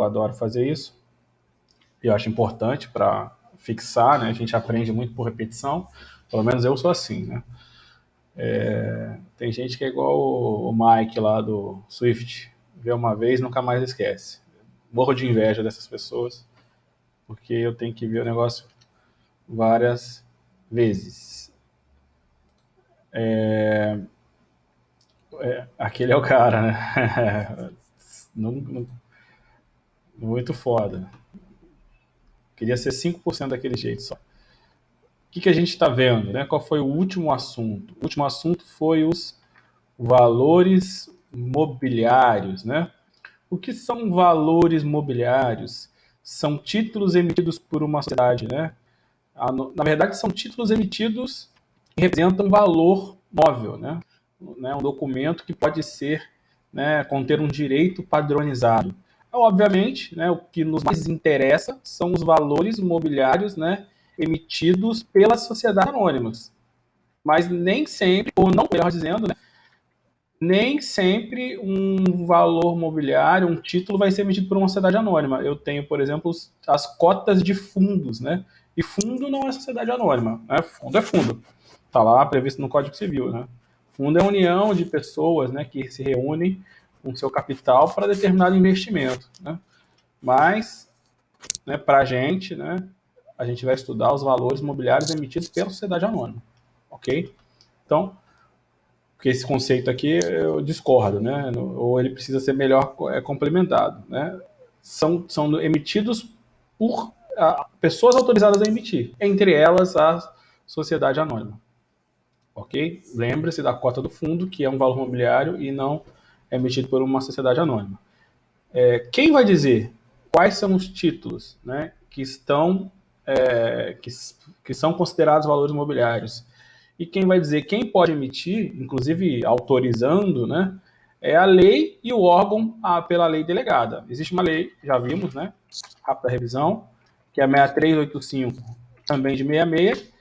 eu adoro fazer isso. Eu acho importante para fixar, né? A gente aprende muito por repetição. Pelo menos eu sou assim, né? Tem gente que é igual o Mike lá do Swift. Vê uma vez, nunca mais esquece. Morro de inveja dessas pessoas, porque eu tenho que ver o negócio várias vezes. Aquele é o cara, né? Muito foda. Queria ser 5% daquele jeito só. O que a gente está vendo, né? Qual foi o último assunto? O último assunto foi os valores mobiliários, né? O que são valores mobiliários? São títulos emitidos por uma sociedade, né? Na verdade, são títulos emitidos que representam valor móvel, né? Um documento que pode ser, né, conter um direito padronizado. Obviamente, né, o que nos mais interessa são os valores mobiliários, né, emitidos pelas sociedades anônimas. Mas nem sempre, ou não melhor dizendo, né, nem sempre um valor mobiliário, um título vai ser emitido por uma sociedade anônima. Eu tenho, por exemplo, as cotas de fundos, né? E fundo não é sociedade anônima, né? Fundo é fundo. Está lá previsto no Código Civil, né? Fundo é a união de pessoas, né, que se reúnem com seu capital para determinado investimento, né? Mas, né, para a gente vai estudar os valores mobiliários emitidos pela sociedade anônima, ok? Então, porque esse conceito aqui eu discordo, né? Ou ele precisa ser melhor complementado, né? São emitidos por pessoas autorizadas a emitir, entre elas a sociedade anônima, ok? Lembre-se da cota do fundo, que é um valor mobiliário e não é emitido por uma sociedade anônima. Quem vai dizer quais são os títulos, né, que estão que são considerados valores mobiliários? E quem vai dizer quem pode emitir, inclusive autorizando, né, é a lei e o órgão pela lei delegada. Existe uma lei, já vimos, né, rápida revisão, que é a 6385, também de 66,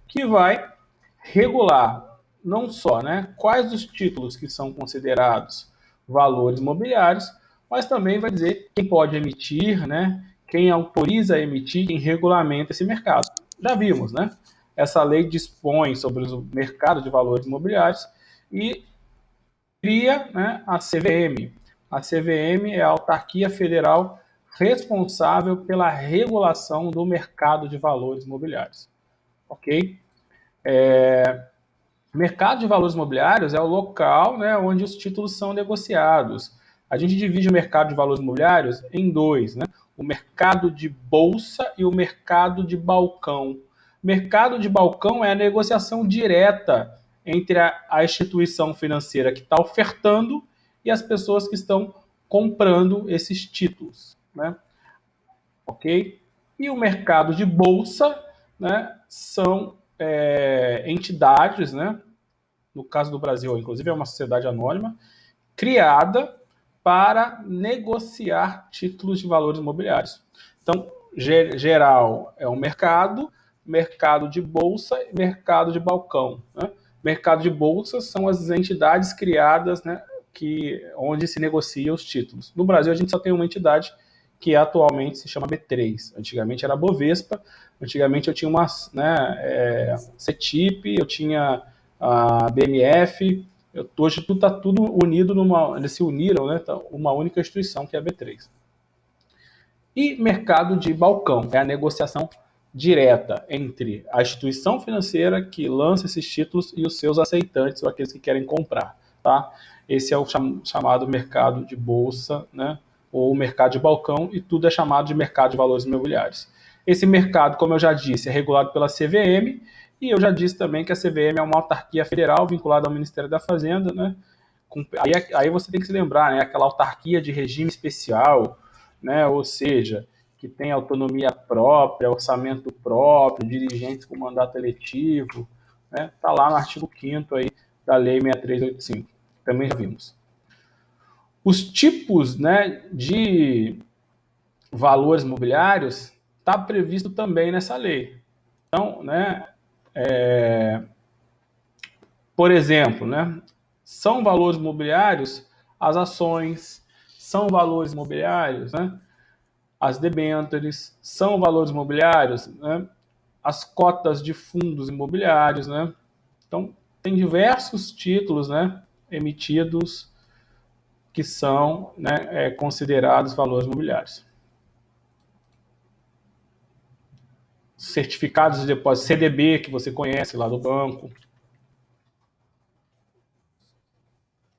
que vai regular não só, né, quais os títulos que são considerados valores mobiliários, mas também vai dizer quem pode emitir, né, quem autoriza a emitir, quem regulamenta esse mercado. Já vimos, né? Essa lei dispõe sobre o mercado de valores imobiliários e cria, né, a CVM. A CVM é a autarquia federal responsável pela regulação do mercado de valores imobiliários. Ok? Mercado de valores imobiliários é o local, né, onde os títulos são negociados. A gente divide o mercado de valores imobiliários em dois, né? O mercado de bolsa e o mercado de balcão. Mercado de balcão é a negociação direta entre a instituição financeira que está ofertando e as pessoas que estão comprando esses títulos, né? Ok? E o mercado de bolsa, né, são entidades, né? No caso do Brasil, inclusive é uma sociedade anônima, criada para negociar títulos de valores imobiliários. Então, geral é o mercado de bolsa e mercado de balcão. Né? Mercado de bolsa são as entidades criadas, né, onde se negocia os títulos. No Brasil, a gente só tem uma entidade que atualmente se chama B3. Antigamente era a Bovespa, antigamente eu tinha uma, né, CETIP, eu tinha a BMF, hoje tudo está tudo unido eles se uniram, né, uma única instituição que é a B3. E mercado de balcão, é a negociação direta entre a instituição financeira que lança esses títulos e os seus aceitantes, ou aqueles que querem comprar, tá? Esse é o chamado mercado de bolsa, né, ou mercado de balcão, e tudo é chamado de mercado de valores imobiliários. Esse mercado, como eu já disse, é regulado pela CVM, e eu já disse também que a CVM é uma autarquia federal vinculada ao Ministério da Fazenda, né? Aí você tem que se lembrar, né? Aquela autarquia de regime especial, né? Ou seja, que tem autonomia própria, orçamento próprio, dirigentes com mandato eletivo, né? Está lá no artigo 5º aí da Lei 6385. Também já vimos. Os tipos, né, de valores mobiliários está previsto também nessa lei. Então, né, por exemplo, né, são valores mobiliários as ações, são valores mobiliários, né, as debêntures, são valores imobiliários, né? As cotas de fundos imobiliários, né? Então, tem diversos títulos, né, emitidos que são, né, considerados valores imobiliários. Certificados de depósito, CDB, que você conhece lá do banco.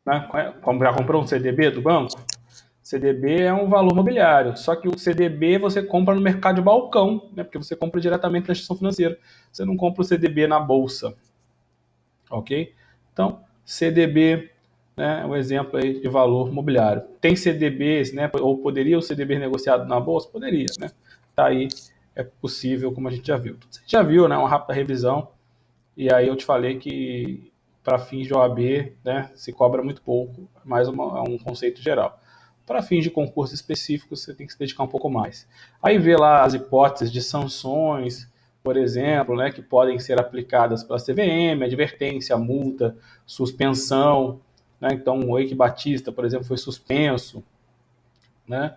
Né? Já comprou um CDB do banco? CDB é um valor imobiliário, só que o CDB você compra no mercado de balcão, né? Porque você compra diretamente na instituição financeira. Você não compra o CDB na bolsa, ok? Então, CDB, né, é um exemplo aí de valor imobiliário. Tem CDBs, né, ou poderia o CDB negociado na bolsa? Poderia, né? Tá aí, é possível, como a gente já viu. Você já viu, né, uma rápida revisão, e aí eu te falei que para fins de OAB, né, se cobra muito pouco, mais um conceito geral. Para fins de concurso específico, você tem que se dedicar um pouco mais. Aí vê lá as hipóteses de sanções, por exemplo, né, que podem ser aplicadas pela CVM, advertência, multa, suspensão. Né? Então, o Eike Batista, por exemplo, foi suspenso. Né?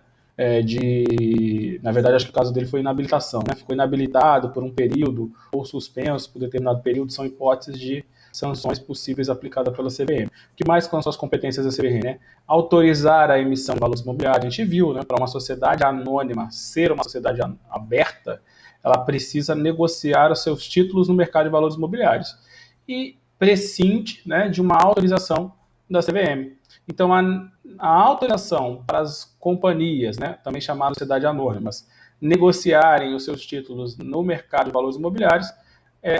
Na verdade, acho que o caso dele foi inabilitação. Né? Ficou inabilitado por um período ou suspenso por determinado período, são hipóteses de sanções possíveis aplicadas pela CVM. O que mais com as suas competências da CVM? Né? Autorizar a emissão de valores imobiliários. A gente viu, né, para uma sociedade anônima ser uma sociedade aberta, ela precisa negociar os seus títulos no mercado de valores imobiliários. E prescinde, né, de uma autorização da CVM. Então, a autorização para as companhias, né, também chamadas sociedades anônimas, negociarem os seus títulos no mercado de valores imobiliários,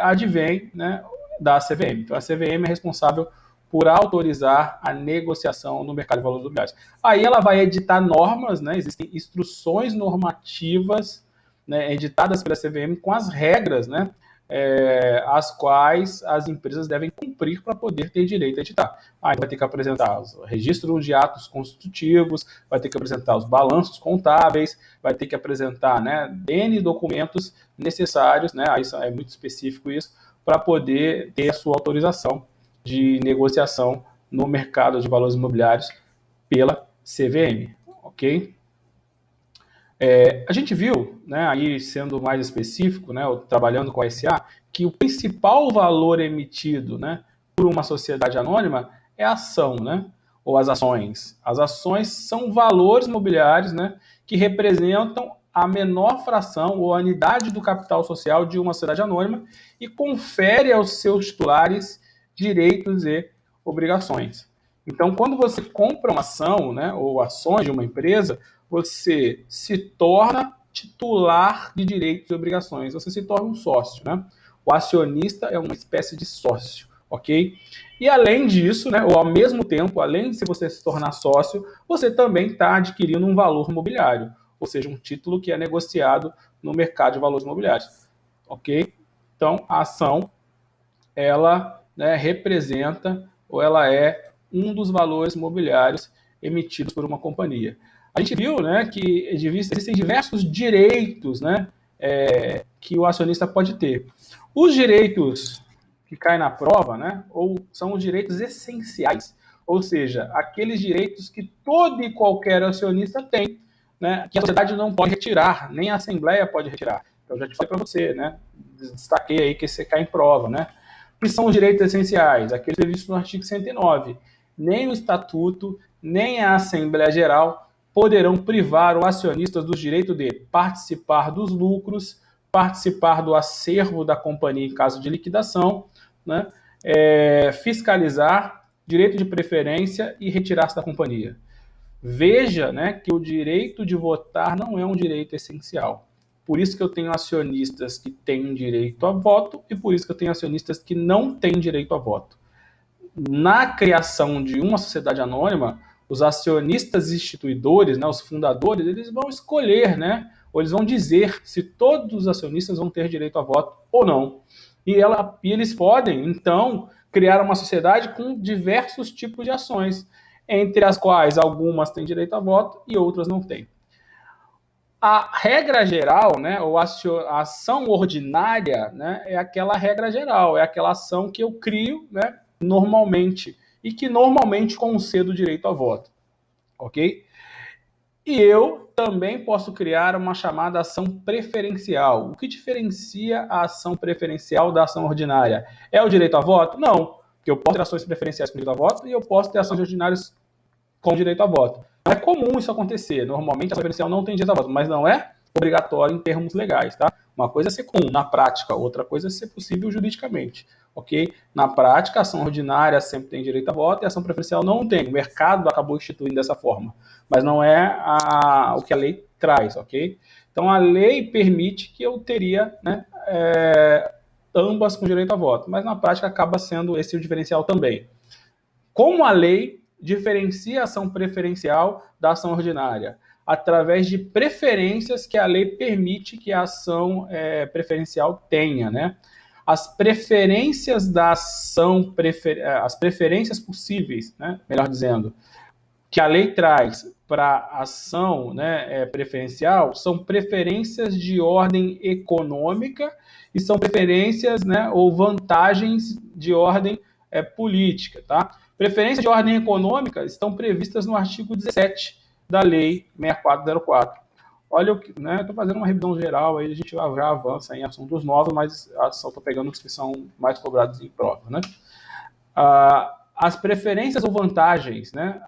advém, né, da CVM. Então, a CVM é responsável por autorizar a negociação no mercado de valores imobiliários. Aí ela vai editar normas, né, existem instruções normativas, né, editadas pela CVM com as regras, né, as quais as empresas devem cumprir para poder ter direito a editar. Vai ter que apresentar o registro de atos constitutivos, vai ter que apresentar os balanços contábeis, vai ter que apresentar, né, N documentos necessários, né, isso é muito específico isso, para poder ter a sua autorização de negociação no mercado de valores imobiliários pela CVM, ok? A gente viu, né, aí sendo mais específico, né, trabalhando com a SA, que o principal valor emitido, né, por uma sociedade anônima é a ação, né, ou as ações. As ações são valores imobiliários, né, que representam a menor fração ou a unidade do capital social de uma sociedade anônima e confere aos seus titulares direitos e obrigações. Então, quando você compra uma ação, né, ou ações de uma empresa, você se torna titular de direitos e obrigações, você se torna um sócio, né? O acionista é uma espécie de sócio, ok? E além disso, né, ou ao mesmo tempo, além de você se tornar sócio, você também está adquirindo um valor imobiliário, ou seja, um título que é negociado no mercado de valores imobiliários, ok? Então, a ação, ela, né, representa ou ela é um dos valores imobiliários emitidos por uma companhia. A gente viu, né, que existem diversos direitos, né, que o acionista pode ter. Os direitos que caem na prova, né, ou são os direitos essenciais, ou seja, aqueles direitos que todo e qualquer acionista tem, né, que a sociedade não pode retirar, nem a Assembleia pode retirar. Então, eu já te falei para você, né, destaquei aí que esse cai em prova, né, que são os direitos essenciais, aqueles previstos no artigo 109. Nem o Estatuto, nem a Assembleia Geral poderão privar o acionista dos direitos de participar dos lucros, participar do acervo da companhia em caso de liquidação, né, fiscalizar, direito de preferência e retirar-se da companhia. Veja, né, que o direito de votar não é um direito essencial. Por isso que eu tenho acionistas que têm direito a voto e por isso que eu tenho acionistas que não têm direito a voto. Na criação de uma sociedade anônima, os acionistas instituidores, né, os fundadores, eles vão escolher, né, ou eles vão dizer se todos os acionistas vão ter direito a voto ou não. E eles podem, então, criar uma sociedade com diversos tipos de ações, entre as quais algumas têm direito a voto e outras não têm. A regra geral, né, ou a ação ordinária, né, é aquela regra geral, é aquela ação que eu crio, né, normalmente, e que normalmente concedo direito a voto, ok? E eu também posso criar uma chamada ação preferencial. O que diferencia a ação preferencial da ação ordinária? É o direito a voto? Não, porque eu posso ter ações preferenciais com direito a voto e eu posso ter ações ordinárias com direito a voto. Não é comum isso acontecer. Normalmente a ação preferencial não tem direito a voto, mas não é obrigatório em termos legais, tá? Uma coisa é ser comum na prática, outra coisa é ser possível juridicamente, ok? Na prática, a ação ordinária sempre tem direito a voto e a ação preferencial não tem. O mercado acabou instituindo dessa forma, mas não é o que a lei traz, ok? Então a lei permite que eu teria, né, ambas com direito a voto, mas na prática acaba sendo esse o diferencial também. Como a lei diferencia a ação preferencial da ação ordinária? Através de preferências que a lei permite que a ação preferencial tenha, né? As preferências da ação, as preferências possíveis, né? Melhor dizendo, que a lei traz para a ação, né, preferencial são preferências de ordem econômica e são preferências, né, ou vantagens de ordem política, tá? Preferências de ordem econômica estão previstas no artigo 17 da Lei 6404. Olha o que, né? Estou fazendo uma revisão geral, aí a gente já avança em assuntos novos, mas só estou pegando os que são mais cobrados em prova, né? As preferências ou vantagens, né,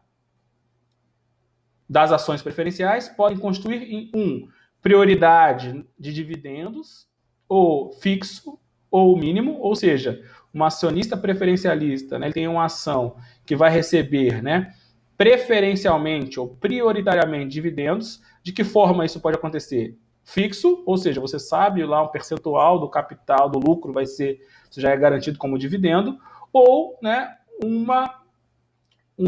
das ações preferenciais podem constituir em prioridade de dividendos, ou fixo, ou mínimo, ou seja, um acionista preferencialista, né, ele tem uma ação que vai receber, né, preferencialmente ou prioritariamente dividendos. De que forma isso pode acontecer? Fixo, ou seja, você sabe lá um percentual do capital, do lucro vai ser, já é garantido como dividendo, ou, né, um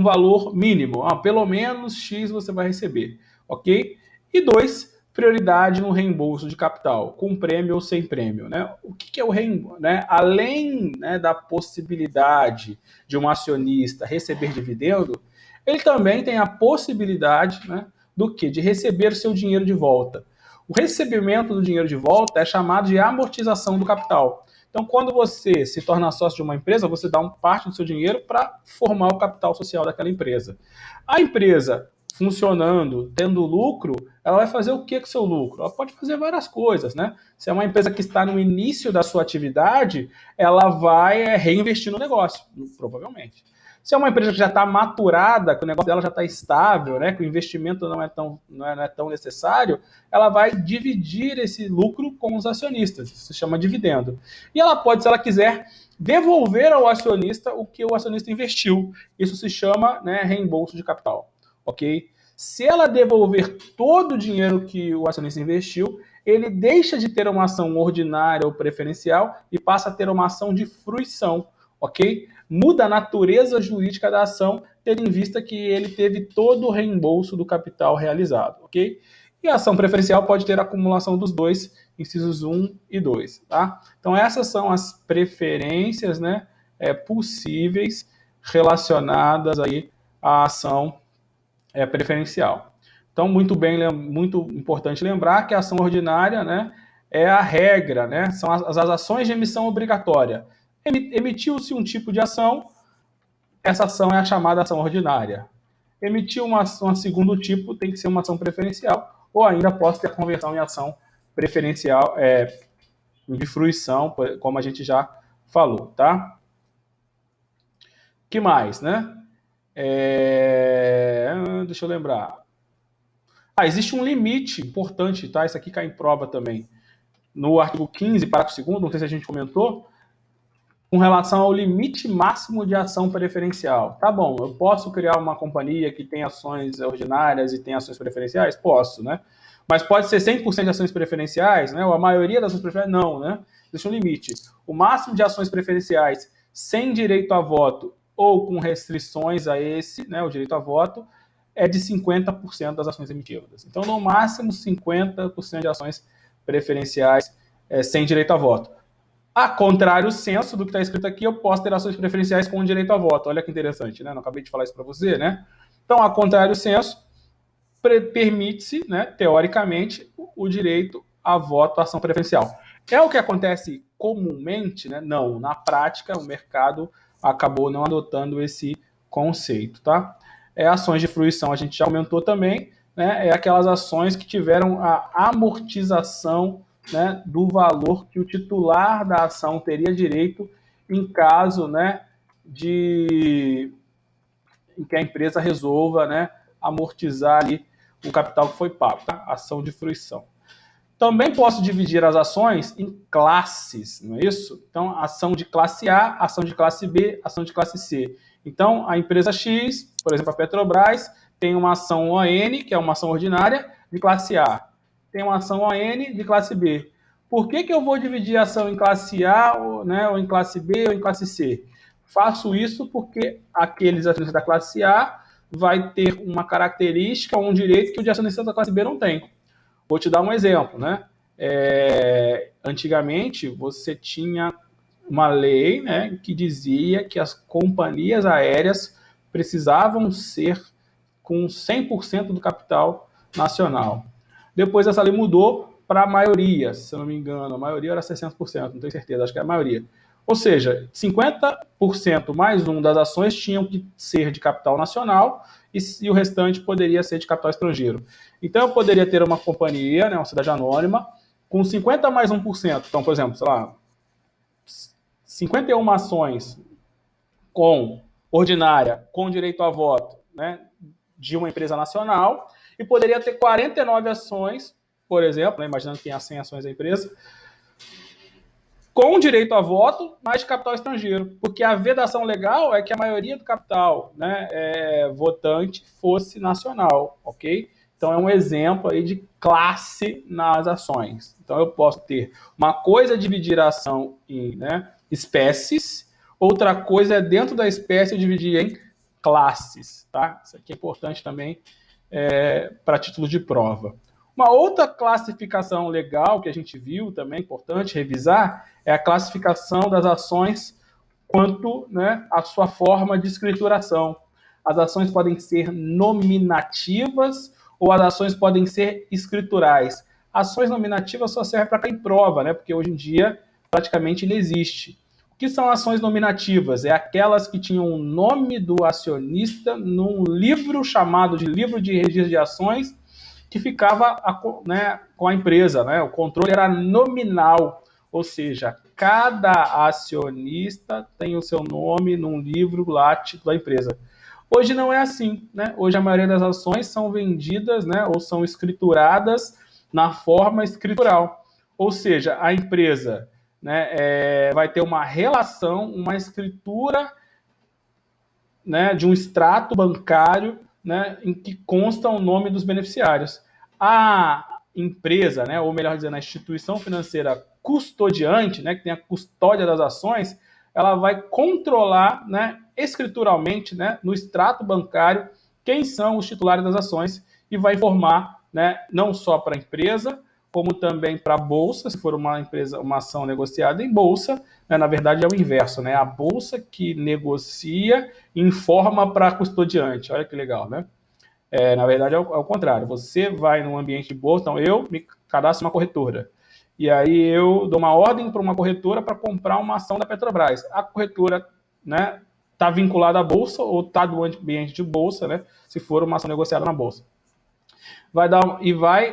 valor mínimo. Pelo menos X você vai receber, ok? E 2, prioridade no reembolso de capital, com prêmio ou sem prêmio, né? O que é o reembolso? Né? Além, né, da possibilidade de um acionista receber dividendo, ele também tem a possibilidade, né, do que? De receber o seu dinheiro de volta. O recebimento do dinheiro de volta é chamado de amortização do capital. Então, quando você se torna sócio de uma empresa, você dá parte do seu dinheiro para formar o capital social daquela empresa. A empresa funcionando, tendo lucro, ela vai fazer o que com o seu lucro? Ela pode fazer várias coisas, né? Se é uma empresa que está no início da sua atividade, ela vai reinvestir no negócio, provavelmente. Se é uma empresa que já está maturada, que o negócio dela já está estável, né, que o investimento não é tão necessário, ela vai dividir esse lucro com os acionistas. Isso se chama dividendo. E ela pode, se ela quiser, devolver ao acionista o que o acionista investiu. Isso se chama, né, reembolso de capital. Ok? Se ela devolver todo o dinheiro que o acionista investiu, ele deixa de ter uma ação ordinária ou preferencial e passa a ter uma ação de fruição. Ok? Muda a natureza jurídica da ação, tendo em vista que ele teve todo o reembolso do capital realizado, ok? E a ação preferencial pode ter acumulação dos dois, incisos 1 e 2, tá? Então essas são as preferências, né, possíveis relacionadas aí à ação preferencial. Então, muito importante lembrar que a ação ordinária, né, é a regra, né, são as ações de emissão obrigatória. Emitiu-se um tipo de ação, essa ação é a chamada ação ordinária. Emitiu um segundo tipo, tem que ser uma ação preferencial, ou ainda posso ter a conversão em ação preferencial, de fruição, como a gente já falou, tá? Que mais, né? Deixa eu lembrar. Existe um limite importante, tá? Isso aqui cai em prova também. No artigo 15, parágrafo 2º, não sei se a gente comentou, com relação ao limite máximo de ação preferencial. Tá bom, eu posso criar uma companhia que tem ações ordinárias e tem ações preferenciais? Posso, né? Mas pode ser 100% de ações preferenciais, né? Ou a maioria das ações preferenciais? Não, né? Existe um limite. O máximo de ações preferenciais sem direito a voto ou com restrições a esse, né, o direito a voto, é de 50% das ações emitidas. Então, no máximo, 50% de ações preferenciais sem direito a voto. A contrário senso do que está escrito aqui, eu posso ter ações preferenciais com direito a voto. Olha que interessante, né? Não acabei de falar isso para você, né? Então, a contrário senso, permite-se, né, teoricamente, o direito a voto, a ação preferencial. É o que acontece comumente, né? Não. Na prática, o mercado acabou não adotando esse conceito, tá? Ações de fruição a gente já aumentou também. né, é aquelas ações que tiveram a amortização, né, do valor que o titular da ação teria direito em caso, né, de em que a empresa resolva, né, amortizar ali o capital que foi pago, tá? Ação de fruição. Também posso dividir as ações em classes, não é isso? Então, ação de classe A, ação de classe B, ação de classe C. Então, a empresa X, por exemplo, a Petrobras, tem uma ação ON, que é uma ação ordinária, de classe A. Tem uma ação ON de classe B. Por que eu vou dividir a ação em classe A, né, ou em classe B, ou em classe C? Faço isso porque aqueles acionistas da classe A vai ter uma característica, um direito que o de acionista da classe B não tem. Vou te dar um exemplo, né? Antigamente, você tinha uma lei, né, que dizia que as companhias aéreas precisavam ser com 100% do capital nacional. Depois essa lei mudou para a maioria, se eu não me engano, a maioria era 60%, não tenho certeza, acho que é a maioria. Ou seja, 50% mais um das ações tinham que ser de capital nacional e o restante poderia ser de capital estrangeiro. Então, eu poderia ter uma companhia, né, uma sociedade anônima, com 50 mais 1%. Então, por exemplo, sei lá, 51 ações com ordinária, com direito a voto, né, de uma empresa nacional, e poderia ter 49 ações, por exemplo, né, imaginando que tem as 100 ações da empresa, com direito a voto, mas de capital estrangeiro. Porque a vedação legal é que a maioria do capital, né, votante fosse nacional, ok? Então é um exemplo aí de classe nas ações. Então eu posso ter uma coisa é dividir a ação em, né, espécies, outra coisa é dentro da espécie dividir em classes, tá? Isso aqui é importante também para título de prova. Uma outra classificação legal que a gente viu também, importante revisar, é a classificação das ações quanto, né, a sua forma de escrituração. As ações podem ser nominativas ou as ações podem ser escriturais. Ações nominativas só servem para cair em prova, né, porque hoje em dia praticamente não existe. O que são ações nominativas? É aquelas que tinham o nome do acionista num livro chamado de livro de registro de ações, que ficava né, com a empresa, né? O controle era nominal, ou seja, cada acionista tem o seu nome num livro lá, título da empresa. Hoje não é assim, né? Hoje a maioria das ações são vendidas, né, ou são escrituradas na forma escritural, ou seja, a empresa, né, vai ter uma relação, uma escritura, né, de um extrato bancário, né, em que consta o nome dos beneficiários. A empresa, né, ou melhor dizendo, a instituição financeira custodiante, né, que tem a custódia das ações, ela vai controlar, né, escrituralmente, né, no extrato bancário, quem são os titulares das ações e vai informar, né, não só para a empresa, como também para a bolsa, se for uma empresa, uma ação negociada em bolsa, né, na verdade é o inverso, né? A bolsa que negocia informa para a custodiante. Olha que legal, né? Na verdade é o contrário. Você vai num ambiente de bolsa, então eu me cadastro uma corretora. E aí eu dou uma ordem para uma corretora para comprar uma ação da Petrobras. A corretora, né, está vinculada à bolsa ou está do ambiente de bolsa, né? Se for uma ação negociada na bolsa. Vai,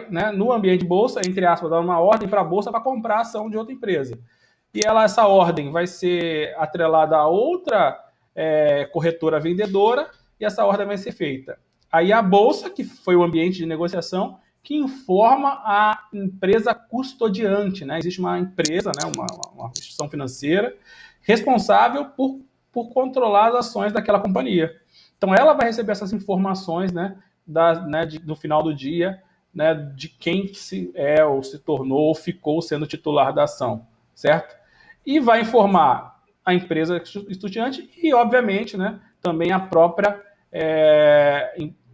né, no ambiente de bolsa, entre aspas, dar uma ordem para a bolsa para comprar a ação de outra empresa. E essa ordem vai ser atrelada a outra corretora vendedora e essa ordem vai ser feita. Aí a bolsa, que foi o ambiente de negociação, que informa a empresa custodiante, né? Existe uma empresa, né, uma instituição financeira responsável por controlar as ações daquela companhia. Então ela vai receber essas informações, né, no final do dia, né, de quem ou se tornou ou ficou sendo titular da ação, certo? E vai informar a empresa estudiante e, obviamente, né, também a própria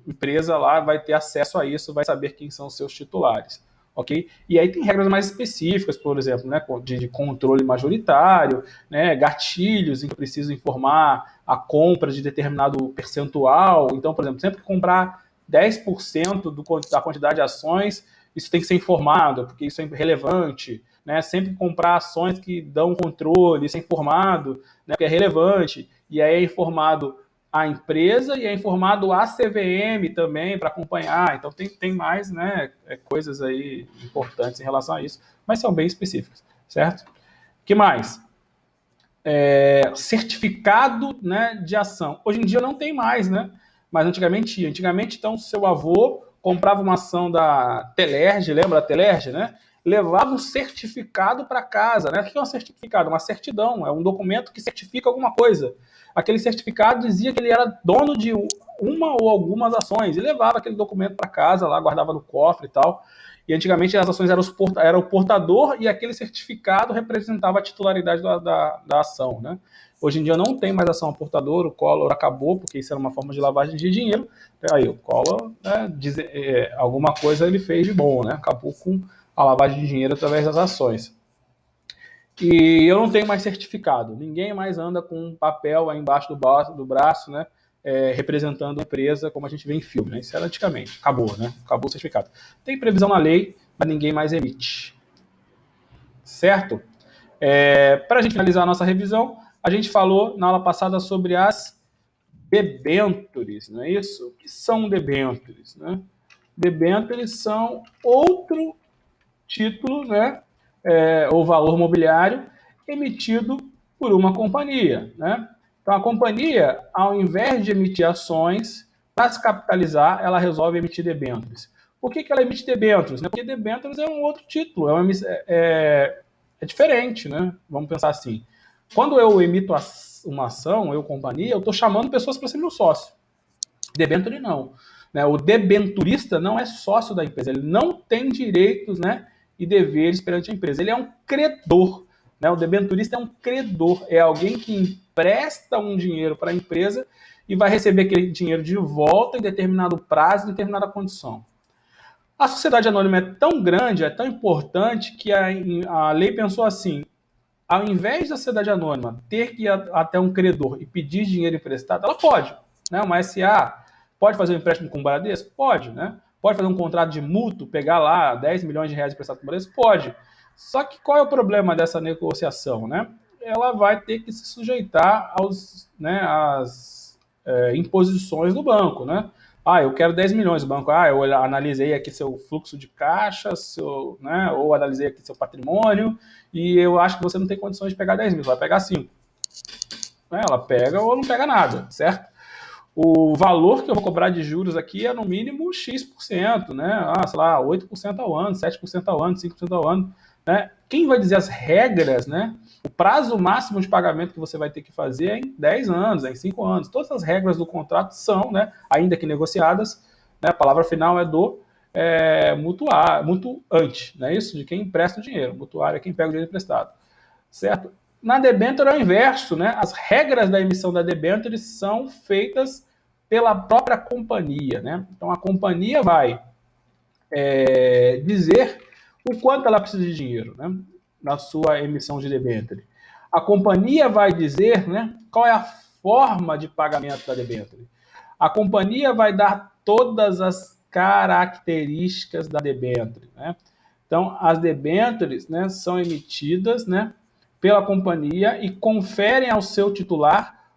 empresa lá vai ter acesso a isso, vai saber quem são os seus titulares. Ok? E aí tem regras mais específicas, por exemplo, né, de controle majoritário, né, gatilhos em que eu preciso informar a compra de determinado percentual. Então, por exemplo, sempre que comprar 10% da quantidade de ações, isso tem que ser informado, porque isso é relevante. Né? Sempre comprar ações que dão controle, isso é informado, né, porque é relevante. E aí é informado a empresa e é informado a CVM também para acompanhar. Então tem mais, né, coisas aí importantes em relação a isso, mas são bem específicas, certo? O que mais? Certificado, né, de ação. Hoje em dia não tem mais, né? Mas antigamente tinha. Antigamente, então, seu avô comprava uma ação da Telerge, lembra da Telerge, né? Levava um certificado para casa, né? O que é um certificado? Uma certidão, é um documento que certifica alguma coisa. Aquele certificado dizia que ele era dono de uma ou algumas ações e levava aquele documento para casa, lá guardava no cofre e tal. E antigamente as ações eram o portador e aquele certificado representava a titularidade da ação, né? Hoje em dia não tem mais ação a portador, o Collor acabou, porque isso era uma forma de lavagem de dinheiro. Aí o Collor, né, alguma coisa ele fez de bom, né? Acabou com a lavagem de dinheiro através das ações. E eu não tenho mais certificado. Ninguém mais anda com um papel aí embaixo do braço, né? Representando a empresa, como a gente vê em filme, né? Isso era antigamente. Acabou, né? Acabou o certificado. Tem previsão na lei, mas ninguém mais emite. Certo? Para a gente finalizar a nossa revisão, a gente falou na aula passada sobre as debêntures, não é isso? O que são debêntures, né? Debêntures são outro título, né? Ou valor mobiliário emitido por uma companhia, né? Então, a companhia, ao invés de emitir ações para se capitalizar, ela resolve emitir debêntures. Por que ela emite debêntures? Porque debêntures é um outro título, é diferente, né? Vamos pensar assim. Quando eu emito uma ação, eu, companhia, eu estou chamando pessoas para ser meu sócio. Debênture não. Né? O debenturista não é sócio da empresa, ele não tem direitos, né, e deveres perante a empresa. Ele é um credor. Né? O debenturista é um credor, é alguém que empresta um dinheiro para a empresa e vai receber aquele dinheiro de volta em determinado prazo, em determinada condição. A sociedade anônima é tão grande, é tão importante, que a lei pensou assim: ao invés da sociedade anônima ter que ir até um credor e pedir dinheiro emprestado, ela pode. Né? Uma SA pode fazer um empréstimo com o Bradesco? Pode. Né? Pode fazer um contrato de mútuo, pegar lá 10 milhões de reais emprestado com o Bradesco? Pode. Só que qual é o problema dessa negociação? Né? Ela vai ter que se sujeitar às imposições do banco. Né? Eu quero 10 milhões. O banco, eu analisei aqui seu fluxo de caixa, ou analisei aqui seu patrimônio, e eu acho que você não tem condições de pegar 10 mil, vai pegar 5. Ela pega ou não pega nada, certo? O valor que eu vou cobrar de juros aqui é no mínimo X%, né? Sei lá, 8% ao ano, 7% ao ano, 5% ao ano. Né? Quem vai dizer as regras, né? O prazo máximo de pagamento que você vai ter que fazer é em 10 anos, é em 5 anos. Todas as regras do contrato são, né, ainda que negociadas, né, a palavra final é do mutuante, não é isso? De quem empresta o dinheiro. O mutuário é quem pega o dinheiro emprestado. Certo? Na debênture é o inverso, né? As regras da emissão da debênture são feitas pela própria companhia, né? Então a companhia vai dizer o quanto ela precisa de dinheiro, né? Na sua emissão de debênture. A companhia vai dizer, né, qual é a forma de pagamento da debênture. A companhia vai dar todas as características da debênture, né? Então, as debêntures, né, são emitidas, né, pela companhia e conferem ao seu titular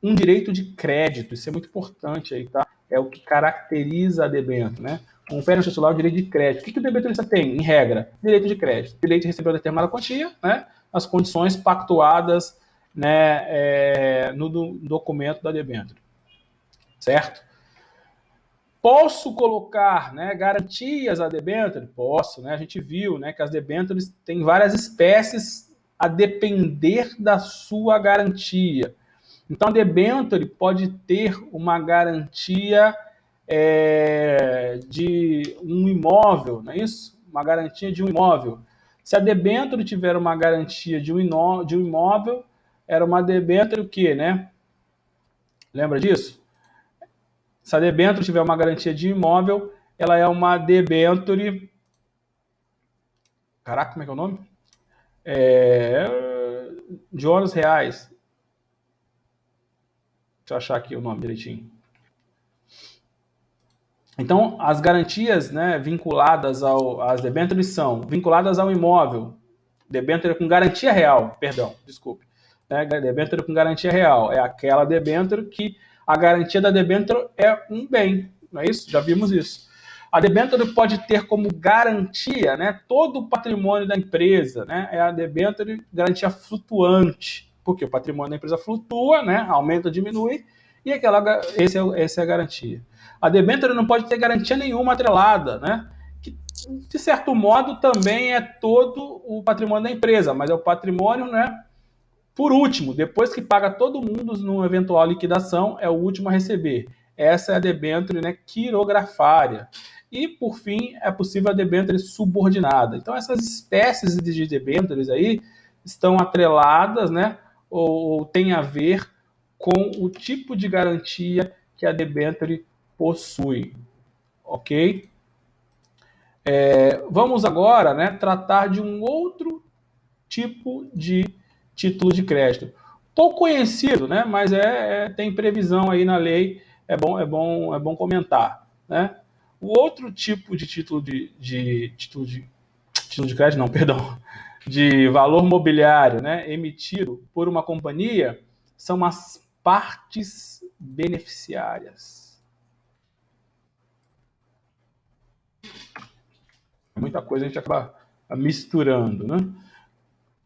um direito de crédito. Isso é muito importante aí, tá? É o que caracteriza a debênture, né? Confere ao titular o direito de crédito. O que o debenturista tem, em regra? Direito de crédito. Direito de receber uma determinada quantia, né? As condições pactuadas, né, no documento da debênture. Certo? Posso colocar, né, garantias à debênture? Posso, né? A gente viu, né, que as debêntures têm várias espécies a depender da sua garantia. Então, a debênture pode ter uma garantia de um imóvel, não é isso? Uma garantia de um imóvel. Se a debênture tiver uma garantia de um imóvel, era uma debênture o quê, né? Lembra disso? Se a debênture tiver uma garantia de imóvel, ela é uma debênture... Caraca, como é que é o nome? De ônus reais. Deixa eu achar aqui o nome direitinho. Então, as garantias, né, vinculadas às debêntures são vinculadas ao imóvel. Debênture com garantia real, perdão, desculpe. né, debênture com garantia real, é aquela debênture que a garantia da debênture é um bem, não é isso? Já vimos isso. A debênture pode ter como garantia, né, todo o patrimônio da empresa, né, é a debênture garantia flutuante, porque o patrimônio da empresa flutua, né, aumenta ou diminui, e essa é a garantia. A debênture não pode ter garantia nenhuma atrelada, né, que de certo modo também é todo o patrimônio da empresa, mas é o patrimônio, né, por último, depois que paga todo mundo numa eventual liquidação, é o último a receber. Essa é a debênture, né, quirografária. E, por fim, é possível a debênture subordinada. Então, essas espécies de debêntures aí estão atreladas, né, ou têm a ver com o tipo de garantia que a debênture possui. Ok? Vamos agora, né, tratar de um outro tipo de título de crédito. Pouco conhecido, né? Mas tem previsão aí na lei, é bom comentar, né? O outro tipo de título de crédito, não, perdão, de valor mobiliário, né, emitido por uma companhia, são as partes beneficiárias. Muita coisa a gente acaba misturando, né?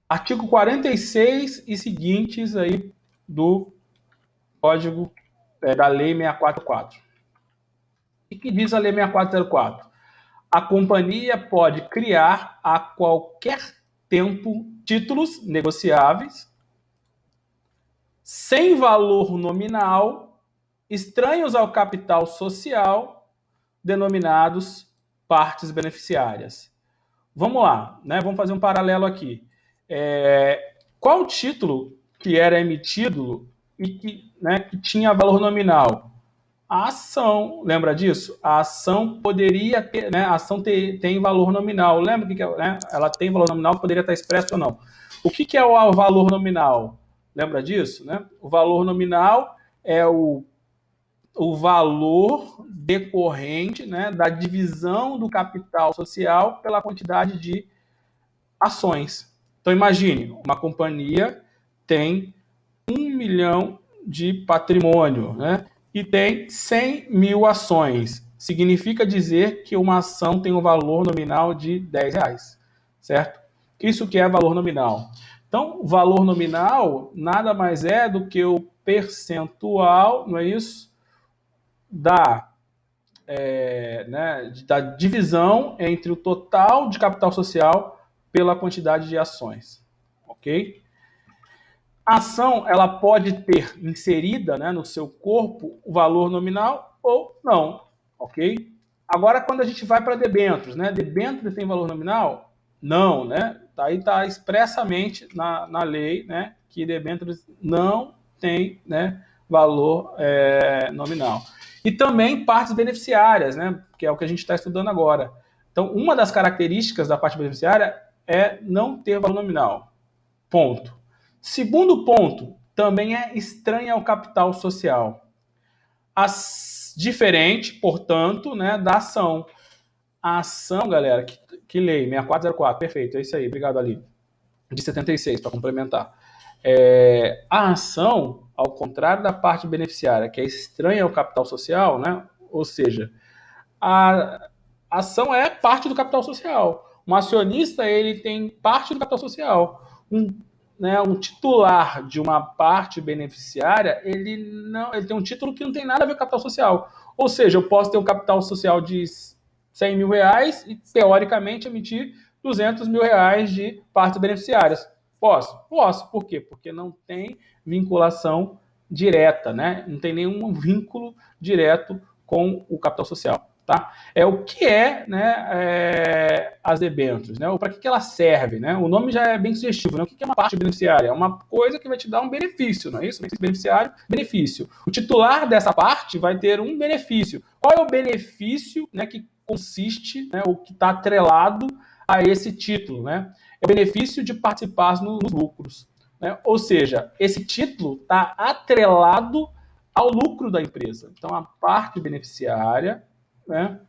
Artigo 46 e seguintes aí do Código da Lei 644. O que diz a Lei 6404? A companhia pode criar a qualquer tempo títulos negociáveis sem valor nominal, estranhos ao capital social, denominados partes beneficiárias. Vamos lá, né? Vamos fazer um paralelo aqui. Qual o título que era emitido e que tinha valor nominal? A ação, lembra disso? A ação poderia ter, né? A ação tem valor nominal. Lembra que né? Ela tem valor nominal, poderia estar expresso ou não. O que é o valor nominal? Lembra disso? Né? O valor nominal é o valor decorrente, né, da divisão do capital social pela quantidade de ações. Então imagine, uma companhia tem 1 milhão de patrimônio, né? E tem 100 mil ações. Significa dizer que uma ação tem um valor nominal de R$ 10, certo? Isso que é valor nominal. Então, o valor nominal nada mais é do que o percentual, não é isso? Da divisão entre o total de capital social pela quantidade de ações, ok? A ação ela pode ter inserida, né, no seu corpo o valor nominal ou não, ok? Agora, quando a gente vai para debêntures, né? Debêntures tem valor nominal? Não, né? Aí está expressamente na lei, né, que debêntures não tem, né, valor nominal. E também partes beneficiárias, né, que é o que a gente está estudando agora. Então, uma das características da parte beneficiária é não ter valor nominal. Ponto. Segundo ponto, também é estranha ao capital social. Diferente, portanto, né, da ação. A ação, galera, que lei? 6404, perfeito, é isso aí, obrigado, Ali. De 76, para complementar. A ação, ao contrário da parte beneficiária, que é estranha ao capital social, né, ou seja, a ação é parte do capital social. Um acionista, ele tem parte do capital social. Um titular de uma parte beneficiária, ele tem um título que não tem nada a ver com capital social. Ou seja, eu posso ter um capital social de R$ 100 mil e, teoricamente, emitir R$ 200 mil de partes beneficiárias. Posso? Posso. Por quê? Porque não tem vinculação direta, né? Não tem nenhum vínculo direto com o capital social. Tá? O que as debêntures, né? Para que ela serve, né? O nome já é bem sugestivo, né? O que é uma parte beneficiária? É uma coisa que vai te dar um benefício, não é isso? Beneficiário, benefício. O titular dessa parte vai ter um benefício. Qual é o benefício, né, que consiste, né, ou que está atrelado a esse título, né? É o benefício de participar nos lucros, né? Ou seja, esse título está atrelado ao lucro da empresa. Então, a parte beneficiária, né?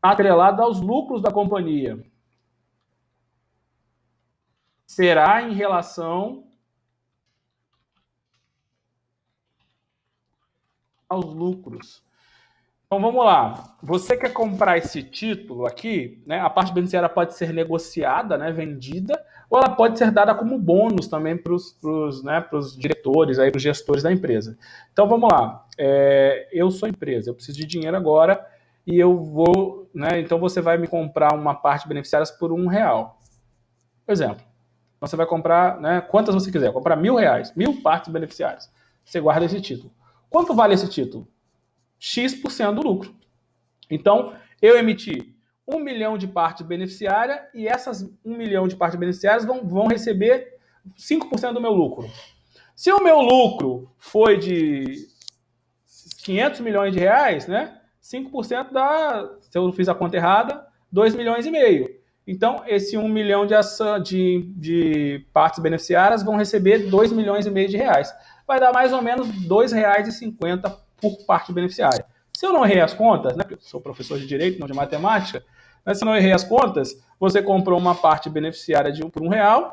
atrelado aos lucros da companhia. Será em relação aos lucros. Então vamos lá. Você quer comprar esse título aqui, né? A parte beneficiária pode ser negociada, né? Vendida, ou ela pode ser dada como bônus também para os né, diretores, para os gestores da empresa. Então vamos lá. Eu sou empresa, eu preciso de dinheiro agora e eu vou, né? Então você vai me comprar uma parte beneficiária por R$1. Por exemplo, você vai comprar, né? Quantas você quiser, comprar R$1.000, 1.000 partes beneficiárias. Você guarda esse título. Quanto vale esse título? X% do lucro. Então, eu emiti 1 milhão de parte beneficiária e essas 1 milhão de partes beneficiárias vão receber 5% do meu lucro. Se o meu lucro foi de 500 milhões de reais, né? 5% dá, se eu fiz a conta errada, 2,5 milhões. Então, esse 1 milhão de partes beneficiárias vão receber 2,5 milhões de reais. Vai dar mais ou menos R$2,50 por parte beneficiária. Se eu não errei as contas, né, porque eu sou professor de direito, não de matemática, né, se eu não errei as contas, você comprou uma parte beneficiária por R$1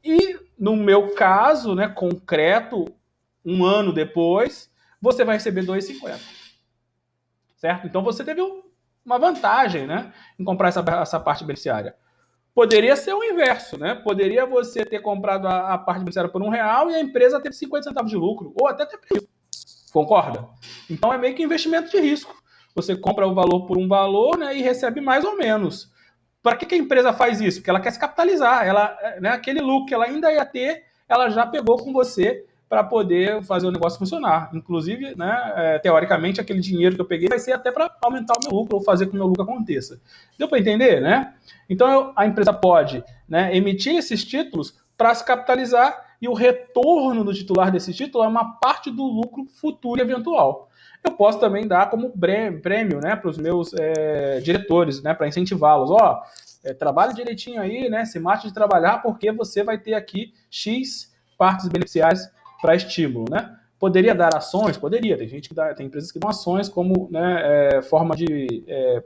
e, no meu caso, né, concreto, um ano depois, você vai receber R$2,50. Certo? Então você teve uma vantagem, né, em comprar essa parte beneficiária. Poderia ser o inverso, né? Poderia você ter comprado a parte beneficiária por R$1 e a empresa ter 50 centavos de lucro, ou até ter preço. Concorda? Então é meio que investimento de risco. Você compra o valor por um valor, né, e recebe mais ou menos. Para que a empresa faz isso? Porque ela quer se capitalizar. Ela, né, aquele lucro que ela ainda ia ter, ela já pegou com você para poder fazer o negócio funcionar. Inclusive, né, teoricamente, aquele dinheiro que eu peguei vai ser até para aumentar o meu lucro ou fazer com que o meu lucro aconteça. Deu para entender, né? Então, a empresa pode, né, emitir esses títulos para se capitalizar e o retorno do titular desse título é uma parte do lucro futuro e eventual. Eu posso também dar como prêmio, né, para os meus diretores, né, para incentivá-los. Trabalhe direitinho aí, né, se mate de trabalhar, porque você vai ter aqui X partes beneficiárias para estímulo, né? Poderia dar ações? Poderia. Tem empresas que dão ações como, né, forma de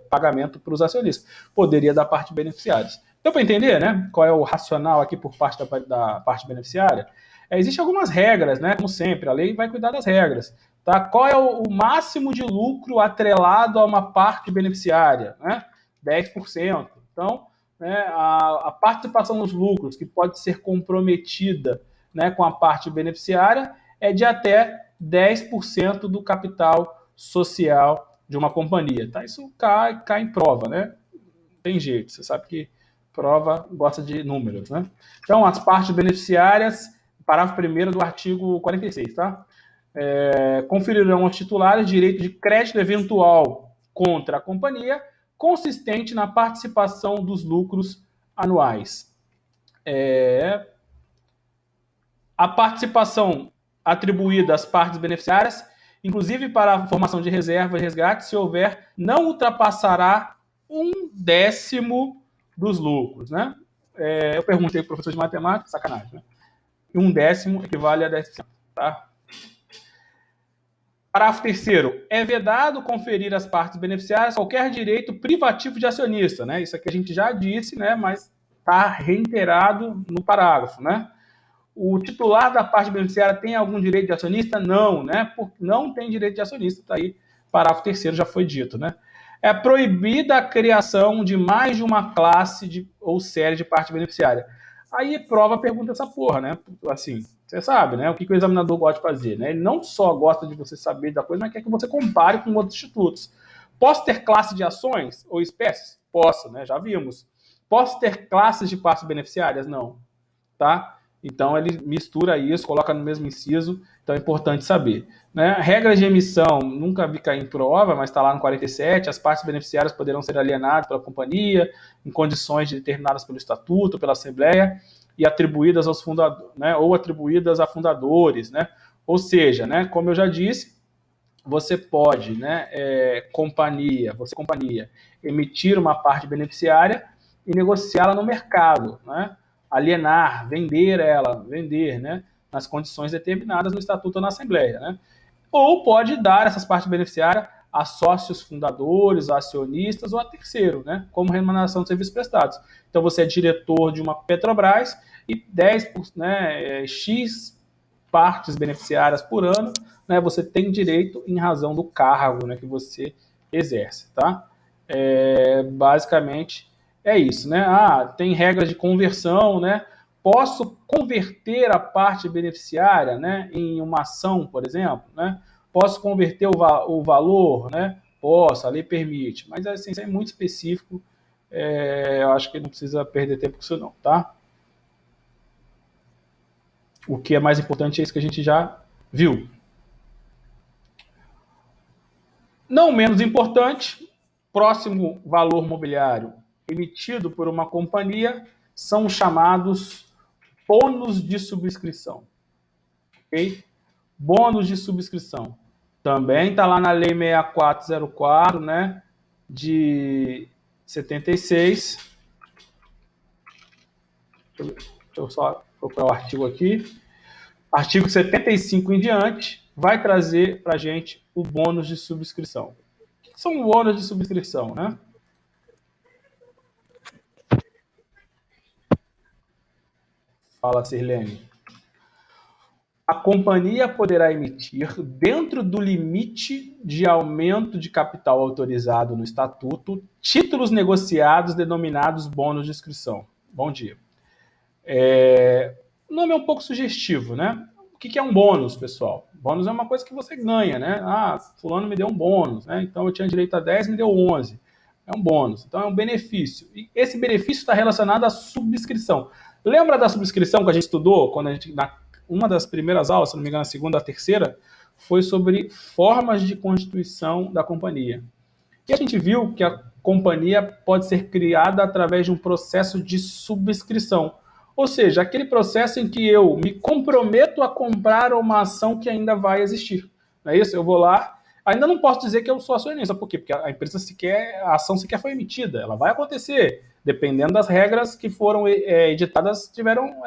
pagamento para os acionistas. Poderia dar parte beneficiários. Deu para entender, né? Qual é o racional aqui por parte da parte beneficiária? Existem algumas regras, né? Como sempre, a lei vai cuidar das regras. Tá? Qual é o máximo de lucro atrelado a uma parte beneficiária? Né? 10%. Então, né, a participação nos lucros que pode ser comprometida, né, com a parte beneficiária é de até 10% do capital social de uma companhia. Tá? Isso cai em prova, né? Não tem jeito, você sabe que prova gosta de números, né? Então, as partes beneficiárias, parágrafo 1º do artigo 46, tá? Conferirão aos titulares direito de crédito eventual contra a companhia, consistente na participação dos lucros anuais. A participação atribuída às partes beneficiárias, inclusive para a formação de reserva e resgate, se houver, não ultrapassará 1/10 dos lucros, né? Eu perguntei para o professor de matemática, sacanagem, né? 1/10 equivale a 10%, tá? Parágrafo 3º. É vedado conferir às partes beneficiárias qualquer direito privativo de acionista, né? Isso aqui a gente já disse, né? Mas está reiterado no parágrafo, né? O titular da parte beneficiária tem algum direito de acionista? Não, né? Não tem direito de acionista, tá aí. Parágrafo 3º já foi dito, né? É proibida a criação de mais de uma classe ou série de parte beneficiária. Aí prova pergunta essa porra, né? Assim, você sabe, né? O que o examinador gosta de fazer, né? Ele não só gosta de você saber da coisa, mas quer que você compare com outros institutos. Posso ter classe de ações ou espécies? Posso, né? Já vimos. Posso ter classes de partes beneficiárias? Não, tá? Então ele mistura isso, coloca no mesmo inciso, então é importante saber. Né? Regras de emissão, nunca vi cair em prova, mas está lá no 47, as partes beneficiárias poderão ser alienadas pela companhia, em condições determinadas pelo estatuto, pela Assembleia, e atribuídas aos fundadores, né? Ou atribuídas a fundadores, né? Ou seja, né, como eu já disse, você pode, né, companhia, emitir uma parte beneficiária e negociá-la no mercado, né? Alienar, vender, né, nas condições determinadas no Estatuto ou na Assembleia, né? Ou pode dar essas partes beneficiárias a sócios fundadores, a acionistas ou a terceiro, né? Como remuneração de serviços prestados. Então, você é diretor de uma Petrobras e 10%, né, X partes beneficiárias por ano, né, você tem direito em razão do cargo, né, que você exerce, tá? Basicamente é isso, né? Tem regras de conversão, né? Posso converter a parte beneficiária, né, em uma ação, por exemplo, né? Posso converter o valor, né? Posso, a lei permite, mas assim, isso é muito específico, eu acho que não precisa perder tempo com isso não, tá? O que é mais importante é isso que a gente já viu. Não menos importante, próximo valor mobiliário emitido por uma companhia são os chamados bônus de subscrição. Ok? Bônus de subscrição. Também está lá na Lei 6404, né, de 76. Deixa eu só procurar o artigo aqui. Artigo 75 em diante vai trazer para a gente o bônus de subscrição. O que são bônus de subscrição, né? Fala, Sirlene. A companhia poderá emitir, dentro do limite de aumento de capital autorizado no Estatuto, títulos negociados denominados bônus de inscrição. Bom dia. O nome é um pouco sugestivo, né? O que é um bônus, pessoal? Bônus é uma coisa que você ganha, né? Fulano me deu um bônus, né? Então eu tinha direito a 10, me deu 11. É um bônus, então é um benefício. E esse benefício está relacionado à subscrição. Lembra da subscrição que a gente estudou quando uma das primeiras aulas, se não me engano, a segunda ou a terceira, foi sobre formas de constituição da companhia. E a gente viu que a companhia pode ser criada através de um processo de subscrição. Ou seja, aquele processo em que eu me comprometo a comprar uma ação que ainda vai existir. Não é isso? Eu vou lá, ainda não posso dizer que eu sou acionista. Por quê? Porque a empresa a ação sequer foi emitida. Ela vai acontecer, dependendo das regras que foram editadas, tiveram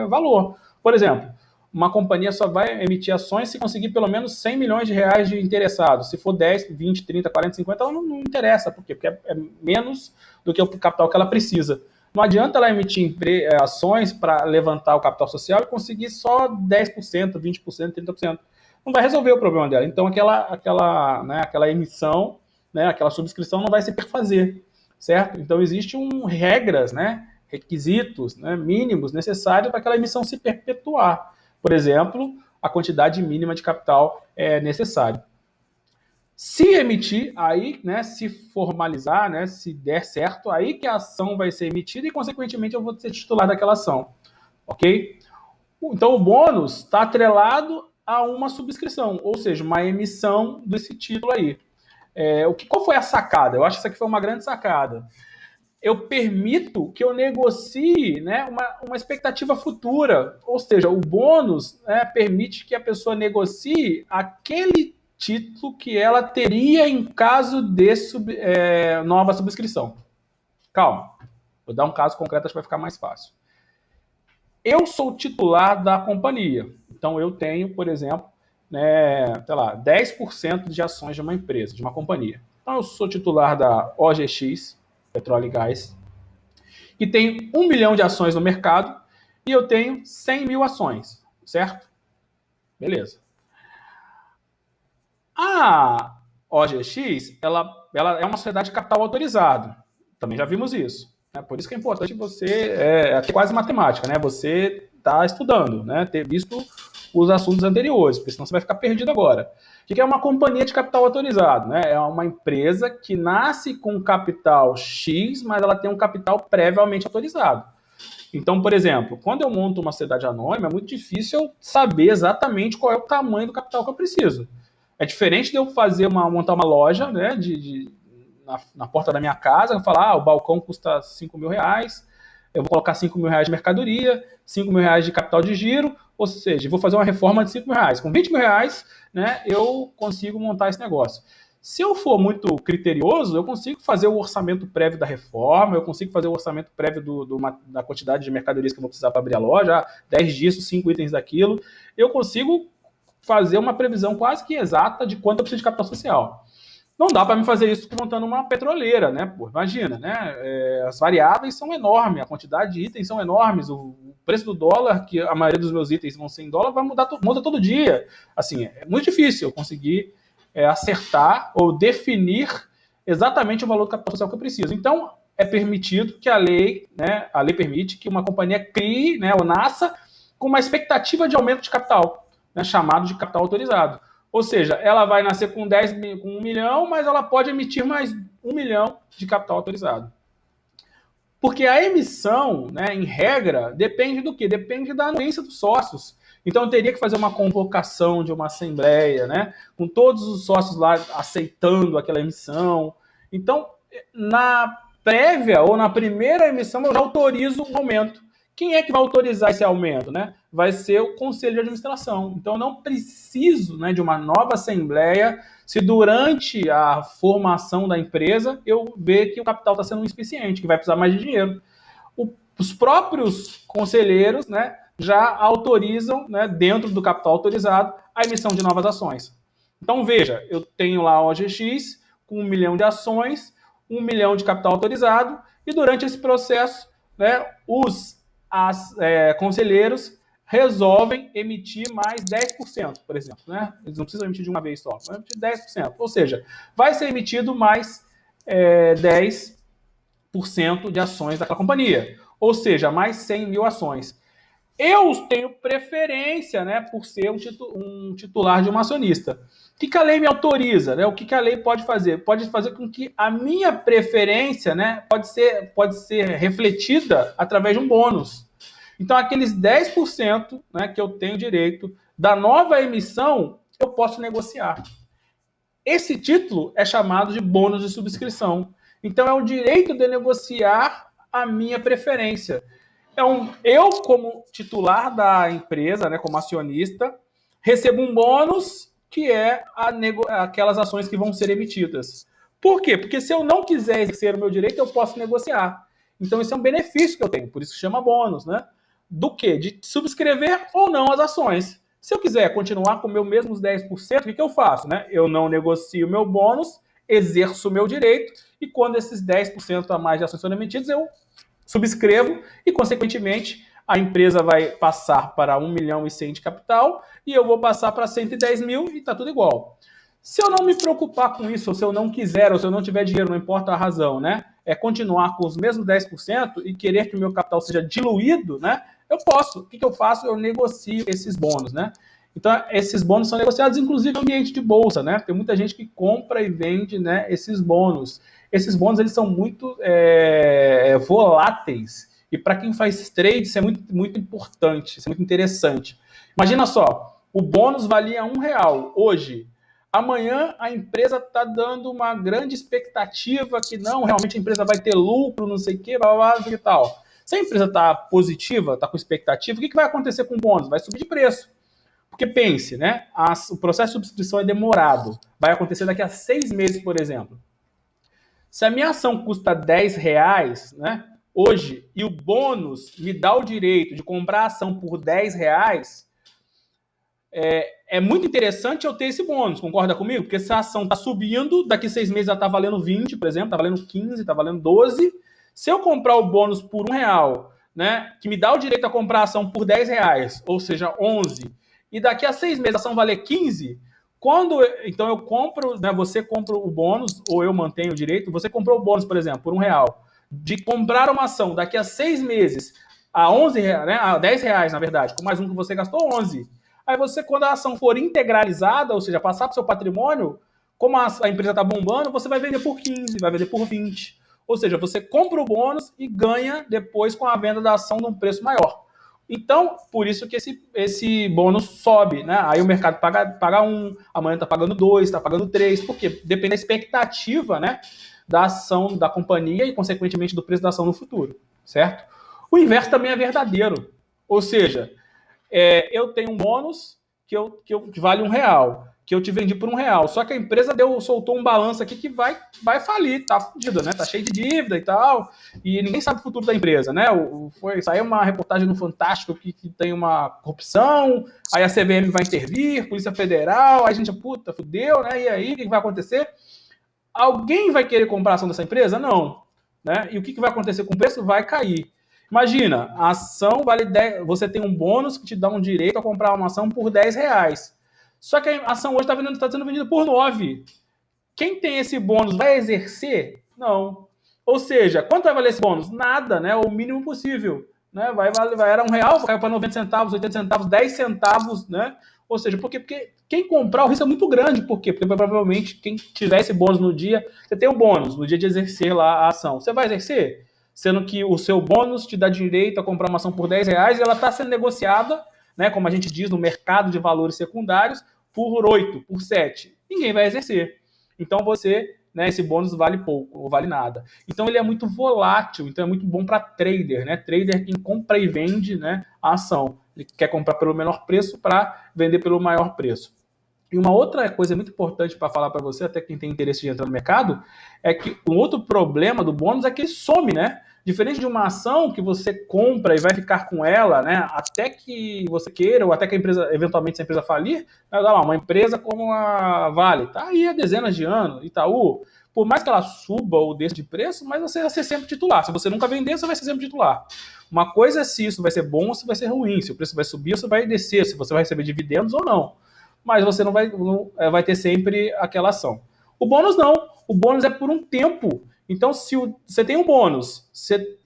valor. Por exemplo, uma companhia só vai emitir ações se conseguir pelo menos 100 milhões de reais de interessados. Se for 10, 20, 30, 40, 50, ela não interessa. Por quê? Porque é menos do que o capital que ela precisa. Não adianta ela emitir ações para levantar o capital social e conseguir só 10%, 20%, 30%. Não vai resolver o problema dela. Então, aquela emissão, né, aquela subscrição não vai se perfazer, certo? Então, existem regras, né, requisitos, né, mínimos necessários para aquela emissão se perpetuar. Por exemplo, a quantidade mínima de capital é necessária. Se emitir, aí, né, se formalizar, né, se der certo, aí que a ação vai ser emitida e, consequentemente, eu vou ser titular daquela ação. Ok? Então, o bônus está atrelado a uma subscrição, ou seja, uma emissão desse título aí. Qual foi a sacada? Eu acho que isso aqui foi uma grande sacada. Eu permito que eu negocie, né, uma expectativa futura. Ou seja, o bônus, né, permite que a pessoa negocie aquele título que ela teria em caso de nova subscrição. Calma, vou dar um caso concreto, acho que vai ficar mais fácil. Eu sou titular da companhia, então eu tenho, por exemplo, né, sei lá, 10% de ações de uma empresa, de uma companhia. Então eu sou titular da OGX, Petróleo e Gás, que tem 1 milhão de ações no mercado e eu tenho 100 mil ações, certo? Beleza. A OGX, ela é uma sociedade de capital autorizado. Também já vimos isso. Né? Por isso que é importante você, é quase matemática, né? Você está estudando, né? Ter visto os assuntos anteriores, porque senão você vai ficar perdido agora. O que é uma companhia de capital autorizado? Né? É uma empresa que nasce com capital X, mas ela tem um capital previamente autorizado. Então, por exemplo, quando eu monto uma sociedade anônima, é muito difícil eu saber exatamente qual é o tamanho do capital que eu preciso. É diferente de eu montar uma loja, né, na porta da minha casa, eu falar, o balcão custa 5 mil reais, eu vou colocar 5 mil reais de mercadoria, 5 mil reais de capital de giro, ou seja, eu vou fazer uma reforma de 5 mil reais. Com 20 mil reais, né, eu consigo montar esse negócio. Se eu for muito criterioso, eu consigo fazer o orçamento prévio da reforma, eu consigo fazer o orçamento prévio da quantidade de mercadorias que eu vou precisar para abrir a loja, 10 disso, 5 itens daquilo. Eu consigo fazer uma previsão quase que exata de quanto eu preciso de capital social. Não dá para me fazer isso montando uma petroleira, né? Pô, imagina, né? As variáveis são enormes, a quantidade de itens são enormes, o preço do dólar, que a maioria dos meus itens vão ser em dólar, vai mudar, muda todo dia. Assim, é muito difícil eu conseguir acertar ou definir exatamente o valor do capital social que eu preciso. Então, é permitido que a lei permite que uma companhia crie, né, ou nasça com uma expectativa de aumento de capital, né, chamado de capital autorizado. Ou seja, ela vai nascer com 1 milhão, mas ela pode emitir mais 1 milhão de capital autorizado. Porque a emissão, né, em regra, depende do quê? Depende da anuência dos sócios. Então, eu teria que fazer uma convocação de uma assembleia, né, com todos os sócios lá aceitando aquela emissão. Então, na prévia ou na primeira emissão, eu já autorizo o aumento. Quem é que vai autorizar esse aumento, né? Vai ser o conselho de administração. Então, eu não preciso, né, de uma nova assembleia se durante a formação da empresa eu ver que o capital está sendo insuficiente, que vai precisar mais de dinheiro. Os próprios conselheiros, né, já autorizam, né, dentro do capital autorizado, a emissão de novas ações. Então, veja, eu tenho lá a OGX com 1 milhão de ações, 1 milhão de capital autorizado, e durante esse processo, né, os conselheiros resolvem emitir mais 10%, por exemplo. Né? Eles não precisam emitir de uma vez só, vão emitir 10%. Ou seja, vai ser emitido mais 10% de ações daquela companhia. Ou seja, mais 100 mil ações. Eu tenho preferência, né, por ser um titular de uma acionista. O que a lei me autoriza? Né? O que a lei pode fazer? Pode fazer com que a minha preferência, né, pode ser refletida através de um bônus. Então, aqueles 10%, né, que eu tenho direito da nova emissão, eu posso negociar. Esse título é chamado de bônus de subscrição. Então, é o direito de negociar a minha preferência. Então, eu, como titular da empresa, né, como acionista, recebo um bônus que é aquelas ações que vão ser emitidas. Por quê? Porque se eu não quiser exercer o meu direito, eu posso negociar. Então, isso é um benefício que eu tenho, por isso que chama bônus, né? Do quê? De subscrever ou não as ações. Se eu quiser continuar com o meu mesmos 10%, o que eu faço? Né? Eu não negocio o meu bônus, exerço o meu direito, e quando esses 10% a mais de ações forem emitidas, eu subscrevo e, consequentemente, a empresa vai passar para 1 milhão e 100 de capital e eu vou passar para 110 mil e está tudo igual. Se eu não me preocupar com isso, ou se eu não quiser, ou se eu não tiver dinheiro, não importa a razão, né? É continuar com os mesmos 10% e querer que o meu capital seja diluído, né? Eu posso. O que eu faço? Eu negocio esses bônus, né? Então, esses bônus são negociados, inclusive, no ambiente de bolsa, né? Tem muita gente que compra e vende, né, esses bônus. Esses bônus, eles são muito voláteis. E para quem faz trade, isso é muito, muito importante, isso é muito interessante. Imagina só, o bônus valia R$1 hoje. Amanhã a empresa está dando uma grande expectativa que não, realmente a empresa vai ter lucro, não sei o que, blá, blá, blá, e tal. Se a empresa está positiva, está com expectativa, o que vai acontecer com o bônus? Vai subir de preço. Porque pense, né? O processo de subscrição é demorado. Vai acontecer daqui a 6 meses, por exemplo. Se a minha ação custa R$10, né, hoje, e o bônus me dá o direito de comprar a ação por R$10, é muito interessante eu ter esse bônus, concorda comigo? Porque se a ação está subindo, daqui a 6 meses ela está valendo 20, por exemplo, está valendo 15, está valendo 12. Se eu comprar o bônus por R$1, né, que me dá o direito a comprar a ação por R$10, ou seja, 11, e daqui a 6 meses a ação valer 15, então eu compro, né, você compra o bônus, ou eu mantenho o direito, você comprou o bônus, por exemplo, por R$1, de comprar uma ação daqui a 6 meses a 11, né, a R$10, na verdade, com mais um que você gastou, 11. Aí você, quando a ação for integralizada, ou seja, passar para o seu patrimônio, como a empresa está bombando, você vai vender por 15, vai vender por 20. Ou seja, você compra o bônus e ganha depois com a venda da ação num preço maior. Então, por isso que esse bônus sobe, né? Aí o mercado paga 1, amanhã está pagando 2, está pagando 3, porque depende da expectativa, né, da ação da companhia e, consequentemente, do preço da ação no futuro, certo? O inverso também é verdadeiro. Ou seja, eu tenho um bônus que vale R$1, que eu te vendi por R$1. Só que a empresa soltou um balanço aqui que vai falir, tá fudida, né? Tá cheio de dívida e tal, e ninguém sabe o futuro da empresa, né? Saiu uma reportagem no Fantástico que tem uma corrupção, aí a CVM vai intervir, Polícia Federal, aí a gente, puta, fudeu, né? E aí, o que vai acontecer? Alguém vai querer comprar a ação dessa empresa? Não. Né? E o que vai acontecer com o preço? Vai cair. Imagina, a ação vale 10, você tem um bônus que te dá um direito a comprar uma ação por R$10. Só que a ação hoje está sendo vendida por 9. Quem tem esse bônus vai exercer? Não. Ou seja, quanto vai valer esse bônus? Nada, né? O mínimo possível. Né? Vai era R$1, caiu para 90 centavos, 80 centavos, 10 centavos, né? Ou seja, por quê? Porque quem comprar o risco é muito grande. Por quê? Porque provavelmente quem tiver esse bônus no dia, você tem um bônus no dia de exercer lá a ação. Você vai exercer? Sendo que o seu bônus te dá direito a comprar uma ação por R$10 e ela está sendo negociada, né, como a gente diz, no mercado de valores secundários, por 8, por 7. Ninguém vai exercer. Então você, né, esse bônus vale pouco, ou vale nada. Então ele é muito volátil, então é muito bom para trader, né? Trader quem compra e vende, né, a ação. Ele quer comprar pelo menor preço para vender pelo maior preço. E uma outra coisa muito importante para falar para você, até quem tem interesse de entrar no mercado, é que um outro problema do bônus é que ele some, né? Diferente de uma ação que você compra e vai ficar com ela, né, até que você queira, ou até que a empresa, eventualmente, se a empresa falir, vai lá, uma empresa como a Vale, tá aí há dezenas de anos, Itaú, por mais que ela suba ou desça de preço, mas você vai ser sempre titular. Se você nunca vender, você vai ser sempre titular. Uma coisa é se isso vai ser bom ou se vai ser ruim, se o preço vai subir ou se vai descer, se você vai receber dividendos ou não. Mas você não vai ter sempre aquela ação. O bônus não. O bônus é por um tempo. Então, se você tem um bônus,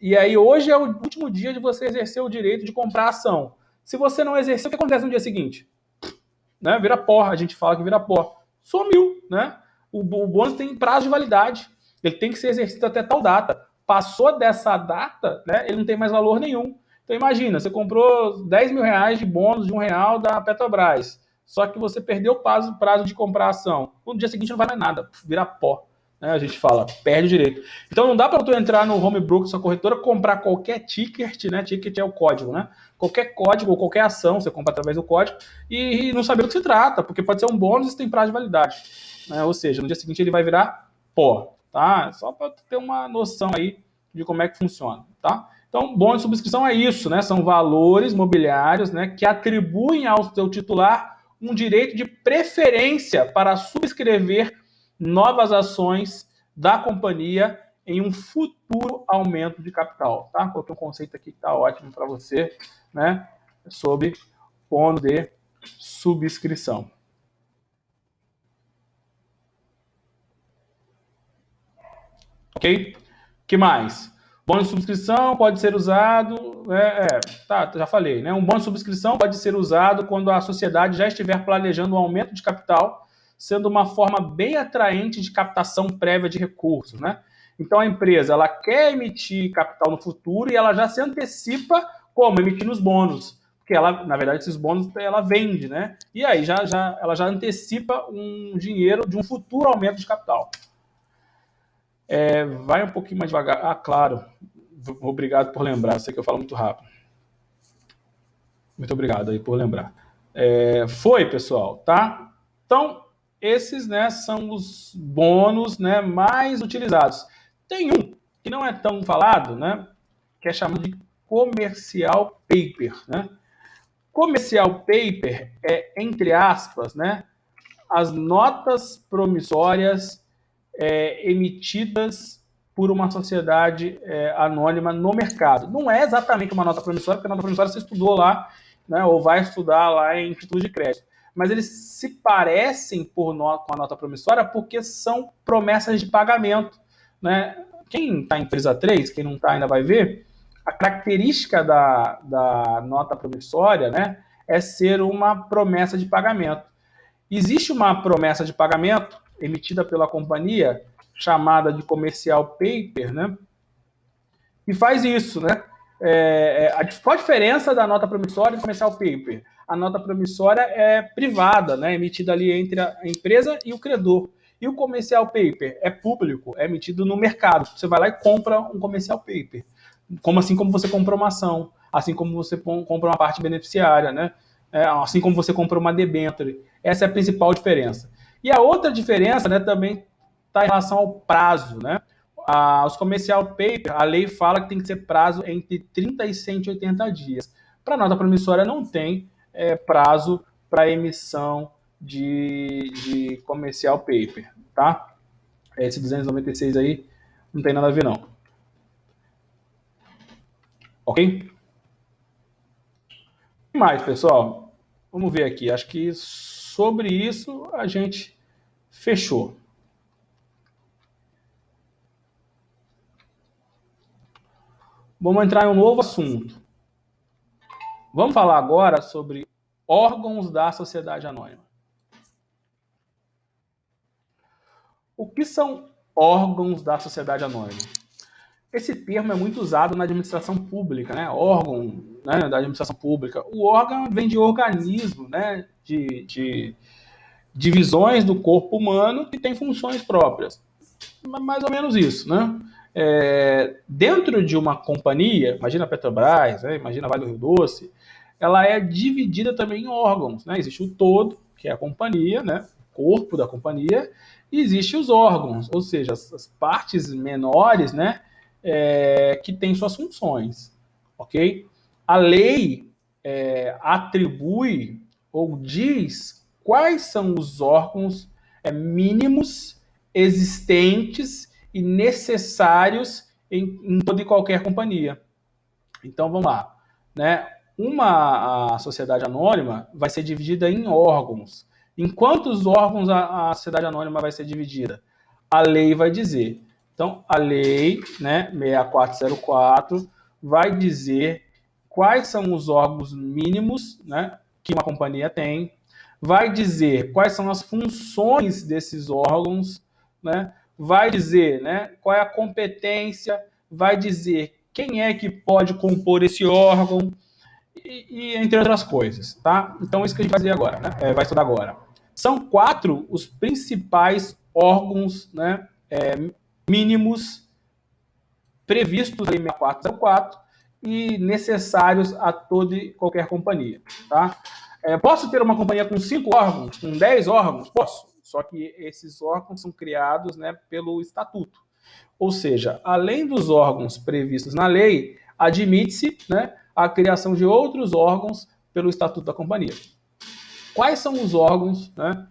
e aí hoje é o último dia de você exercer o direito de comprar a ação. Se você não exercer, o que acontece no dia seguinte? Né? Vira pó, a gente fala que vira pó. Sumiu, né? O bônus tem prazo de validade. Ele tem que ser exercido até tal data. Passou dessa data, né, ele não tem mais valor nenhum. Então imagina, você comprou R$10.000 de bônus de R$1 da Petrobras. Só que você perdeu o prazo de comprar a ação. No dia seguinte não vai mais nada, vira pó. Né? A gente fala, perde o direito. Então não dá para tu entrar no Homebroker, sua corretora, comprar qualquer ticket, né? Ticket é o código, né? Qualquer código ou qualquer ação, você compra através do código, e não saber do que se trata, porque pode ser um bônus e tem prazo de validade. Né? Ou seja, no dia seguinte ele vai virar pó. Tá? Só para ter uma noção aí de como é que funciona. Tá? Então, bônus de subscrição é isso, né? São valores mobiliários, né, que atribuem ao seu titular um direito de preferência para subscrever novas ações da companhia em um futuro aumento de capital. Tá? Coloquei um conceito aqui que está ótimo para você, né, sobre bônus de subscrição. Ok? O que mais? Bônus de subscrição pode ser usado... já falei, né? Um bônus de subscrição pode ser usado quando a sociedade já estiver planejando um aumento de capital, sendo uma forma bem atraente de captação prévia de recursos, né? Então a empresa ela quer emitir capital no futuro e ela já se antecipa como? Emitindo os bônus. Porque ela, na verdade, esses bônus ela vende, né? E aí ela já antecipa um dinheiro de um futuro aumento de capital. Vai um pouquinho mais devagar. Ah, claro. Obrigado por lembrar. Sei que eu falo muito rápido. Muito obrigado aí por lembrar. Foi, pessoal, tá? Então, esses, né, são os bônus, né, mais utilizados. Tem um que não é tão falado, né, que é chamado de Commercial Paper, né? Commercial Paper é, entre aspas, né, as notas promissórias emitidas por uma sociedade anônima no mercado. Não é exatamente uma nota promissória, porque a nota promissória você estudou lá, né, ou vai estudar lá em título de crédito. Mas eles se parecem com a nota promissória porque são promessas de pagamento. Né? Quem está em empresa 3, quem não está ainda vai ver, a característica da nota promissória, né, é ser uma promessa de pagamento. Existe uma promessa de pagamento emitida pela companhia, chamada de Commercial Paper, né? E faz isso, né? Qual a diferença da nota promissória e do Commercial Paper? A nota promissória é privada, né? Emitida ali entre a empresa e o credor. E o Commercial Paper é público, é emitido no mercado. Você vai lá e compra um Commercial Paper. Assim como você compra uma ação, assim como você compra uma parte beneficiária, né? Assim como você compra uma debênture. Essa é a principal diferença. E a outra diferença, né, também está em relação ao prazo, né? Os Commercial Paper, a lei fala que tem que ser prazo entre 30 e 180 dias. Para nota promissória não tem prazo para emissão de Commercial Paper, tá? Esse 296 aí não tem nada a ver, não. Ok? O que mais, pessoal? Vamos ver aqui. Acho que sobre isso a gente fechou. Vamos entrar em um novo assunto. Vamos falar agora sobre órgãos da sociedade anônima. O que são órgãos da sociedade anônima? Esse termo é muito usado na administração pública, né? Órgão, né, da administração pública. O órgão vem de organismo, né? De divisões do corpo humano que tem funções próprias. Mais ou menos isso, né? Dentro de uma companhia, imagina a Petrobras, né, imagina a Vale do Rio Doce, ela é dividida também em órgãos, né? Existe o todo, que é a companhia, né? O corpo da companhia, e existe os órgãos, ou seja, as partes menores, né? Que têm suas funções, ok? A lei atribui ou diz quais são os órgãos mínimos existentes e necessários em toda e qualquer companhia. Então vamos lá, né? A sociedade anônima vai ser dividida em órgãos. Em quantos órgãos a sociedade anônima vai ser dividida? A lei vai dizer. Então, a lei, né, 6404, vai dizer quais são os órgãos mínimos, né, que uma companhia tem, vai dizer quais são as funções desses órgãos, né, vai dizer, né, qual é a competência, vai dizer quem é que pode compor esse órgão e entre outras coisas, tá? Então isso que a gente vai fazer agora, né? Vai estudar agora. São 4 os principais órgãos, né, mínimos previstos em 6404 e necessários a toda e qualquer companhia, tá? Posso ter uma companhia com 5 órgãos, com 10 órgãos? Posso. Só que esses órgãos são criados, né, pelo estatuto. Ou seja, além dos órgãos previstos na lei, admite-se, né, a criação de outros órgãos pelo Estatuto da Companhia. Quais são os órgãos, né,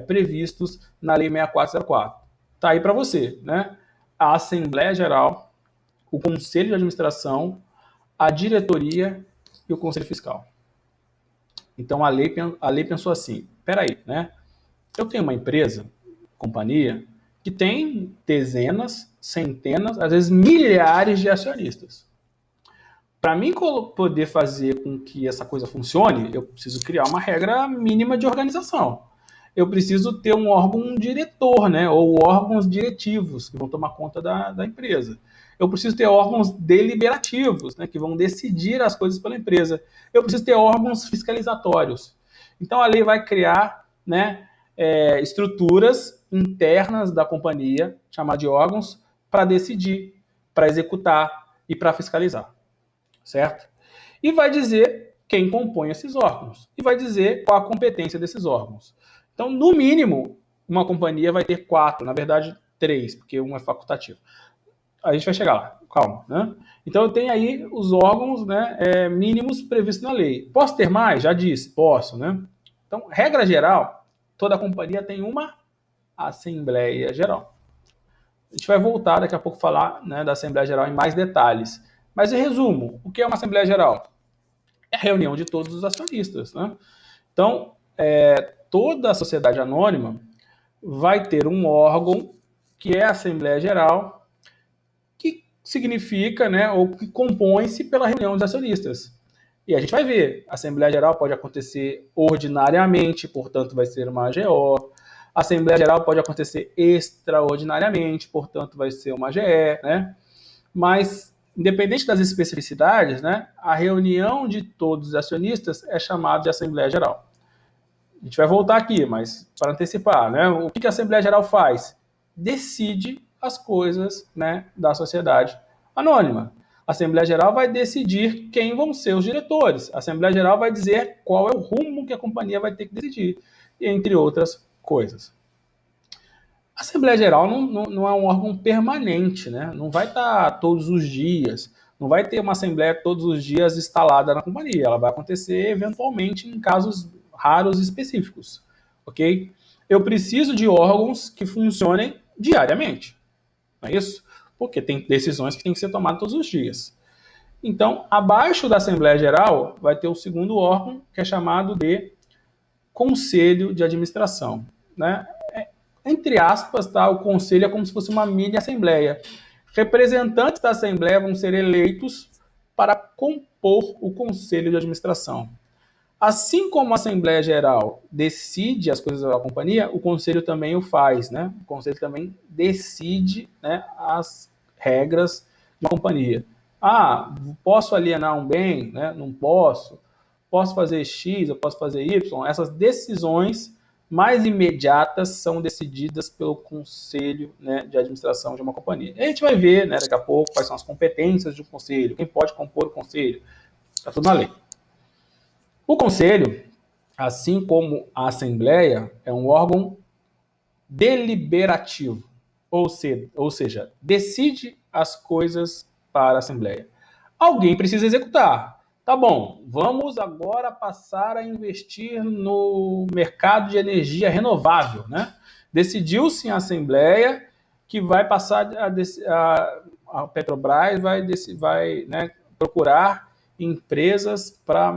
previstos na Lei 6404? Está aí para você, né? A Assembleia Geral, o Conselho de Administração, a Diretoria e o Conselho Fiscal. Então a lei pensou assim: peraí, né? Eu tenho uma empresa, companhia, que tem dezenas, centenas, às vezes milhares de acionistas. Para mim poder fazer com que essa coisa funcione, eu preciso criar uma regra mínima de organização. Eu preciso ter um órgão diretor, né, ou órgãos diretivos que vão tomar conta da empresa. Eu preciso ter órgãos deliberativos, né, que vão decidir as coisas pela empresa. Eu preciso ter órgãos fiscalizatórios. Então a lei vai criar, né, estruturas internas da companhia, chamadas de órgãos, para decidir, para executar e para fiscalizar. Certo? E vai dizer quem compõe esses órgãos. E vai dizer qual a competência desses órgãos. Então, no mínimo, uma companhia vai ter 4, na verdade 3, porque um é facultativo. A gente vai chegar lá, calma, né? Então, eu tenho aí os órgãos, né, mínimos previstos na lei. Posso ter mais? Já disse, posso, né? Então, regra geral, toda companhia tem uma Assembleia Geral. A gente vai voltar daqui a pouco falar, né, da Assembleia Geral em mais detalhes. Mas, em resumo, o que é uma Assembleia Geral? É a reunião de todos os acionistas, né? Então, toda a sociedade anônima vai ter um órgão que é a Assembleia Geral, que significa, né, ou que compõe-se pela reunião dos acionistas. E a gente vai ver, a Assembleia Geral pode acontecer ordinariamente, portanto vai ser uma AGO. A Assembleia Geral pode acontecer extraordinariamente, portanto vai ser uma AGE, né? Mas, independente das especificidades, né, a reunião de todos os acionistas é chamada de Assembleia Geral. A gente vai voltar aqui, mas para antecipar, né, o que a Assembleia Geral faz? Decide as coisas, né, da sociedade anônima. A Assembleia Geral vai decidir quem vão ser os diretores. A Assembleia Geral vai dizer qual é o rumo que a companhia vai ter que decidir, entre outras coisas. A Assembleia Geral não é um órgão permanente, né? Não vai estar todos os dias, não vai ter uma Assembleia todos os dias instalada na companhia. Ela vai acontecer eventualmente em casos raros e específicos, ok? Eu preciso de órgãos que funcionem diariamente. Não é isso? Porque tem decisões que têm que ser tomadas todos os dias. Então, abaixo da Assembleia Geral, vai ter o segundo órgão, que é chamado de Conselho de Administração. Né? Entre aspas, tá? O Conselho é como se fosse uma mini Assembleia. Representantes da Assembleia vão ser eleitos para compor o Conselho de Administração. Assim como a Assembleia Geral decide as coisas da companhia, o Conselho também o faz, né? O Conselho também decide, né, as regras de uma companhia. Ah, posso alienar um bem, né? Não posso. Posso fazer X, eu posso fazer Y. Essas decisões mais imediatas são decididas pelo Conselho, né, de Administração de uma companhia. E a gente vai ver, né, daqui a pouco quais são as competências do Conselho, quem pode compor o Conselho. Está tudo na lei. O Conselho, assim como a Assembleia, é um órgão deliberativo, ou seja, decide as coisas para a Assembleia. Alguém precisa executar. Tá bom, vamos agora passar a investir no mercado de energia renovável, né? Decidiu-se em Assembleia que vai passar a Petrobras vai né, procurar empresas para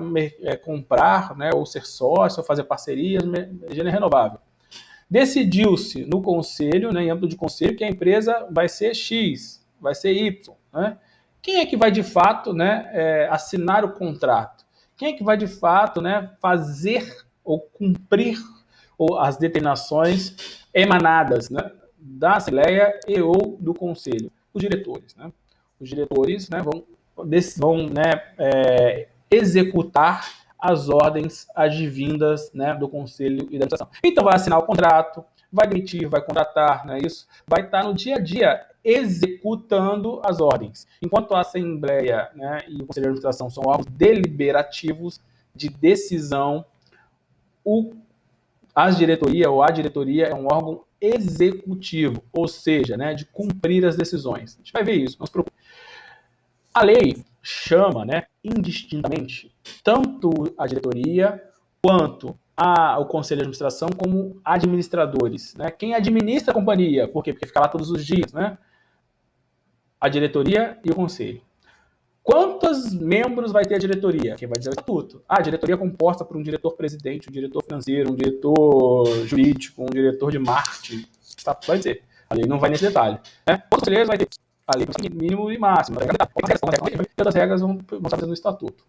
comprar, né, ou ser sócio, ou fazer parcerias de energia renovável. Decidiu-se no conselho, né, em âmbito de conselho, que a empresa vai ser X, vai ser Y. Né? Quem é que vai de fato, né, assinar o contrato? Quem é que vai de fato, né, fazer ou cumprir as determinações emanadas, né, da Assembleia e ou do Conselho? Os diretores. Né? Os diretores, né, vão né, executar as ordens advindas, né, do Conselho e da Administração. Então vai assinar o contrato, vai demitir, vai contratar, não é isso? Vai estar no dia a dia executando as ordens. Enquanto a Assembleia, né, e o Conselho de Administração são órgãos deliberativos de decisão, a diretoria é um órgão executivo, ou seja, né, de cumprir as decisões. A gente vai ver isso, não se preocupe. A lei chama, né, indistintamente tanto a diretoria quanto o conselho de administração como administradores. Né? Quem administra a companhia? Por quê? Porque fica lá todos os dias. Né? A diretoria e o conselho. Quantos membros vai ter a diretoria? Quem vai dizer o estatuto? A diretoria é composta por um diretor-presidente, um diretor financeiro, um diretor jurídico, um diretor de marketing. O estatuto vai dizer. A lei não vai nesse detalhe. Né? Quantos conselheiros vai ter? A lei tem mínimo e máximo. E as regras vão estar no estatuto.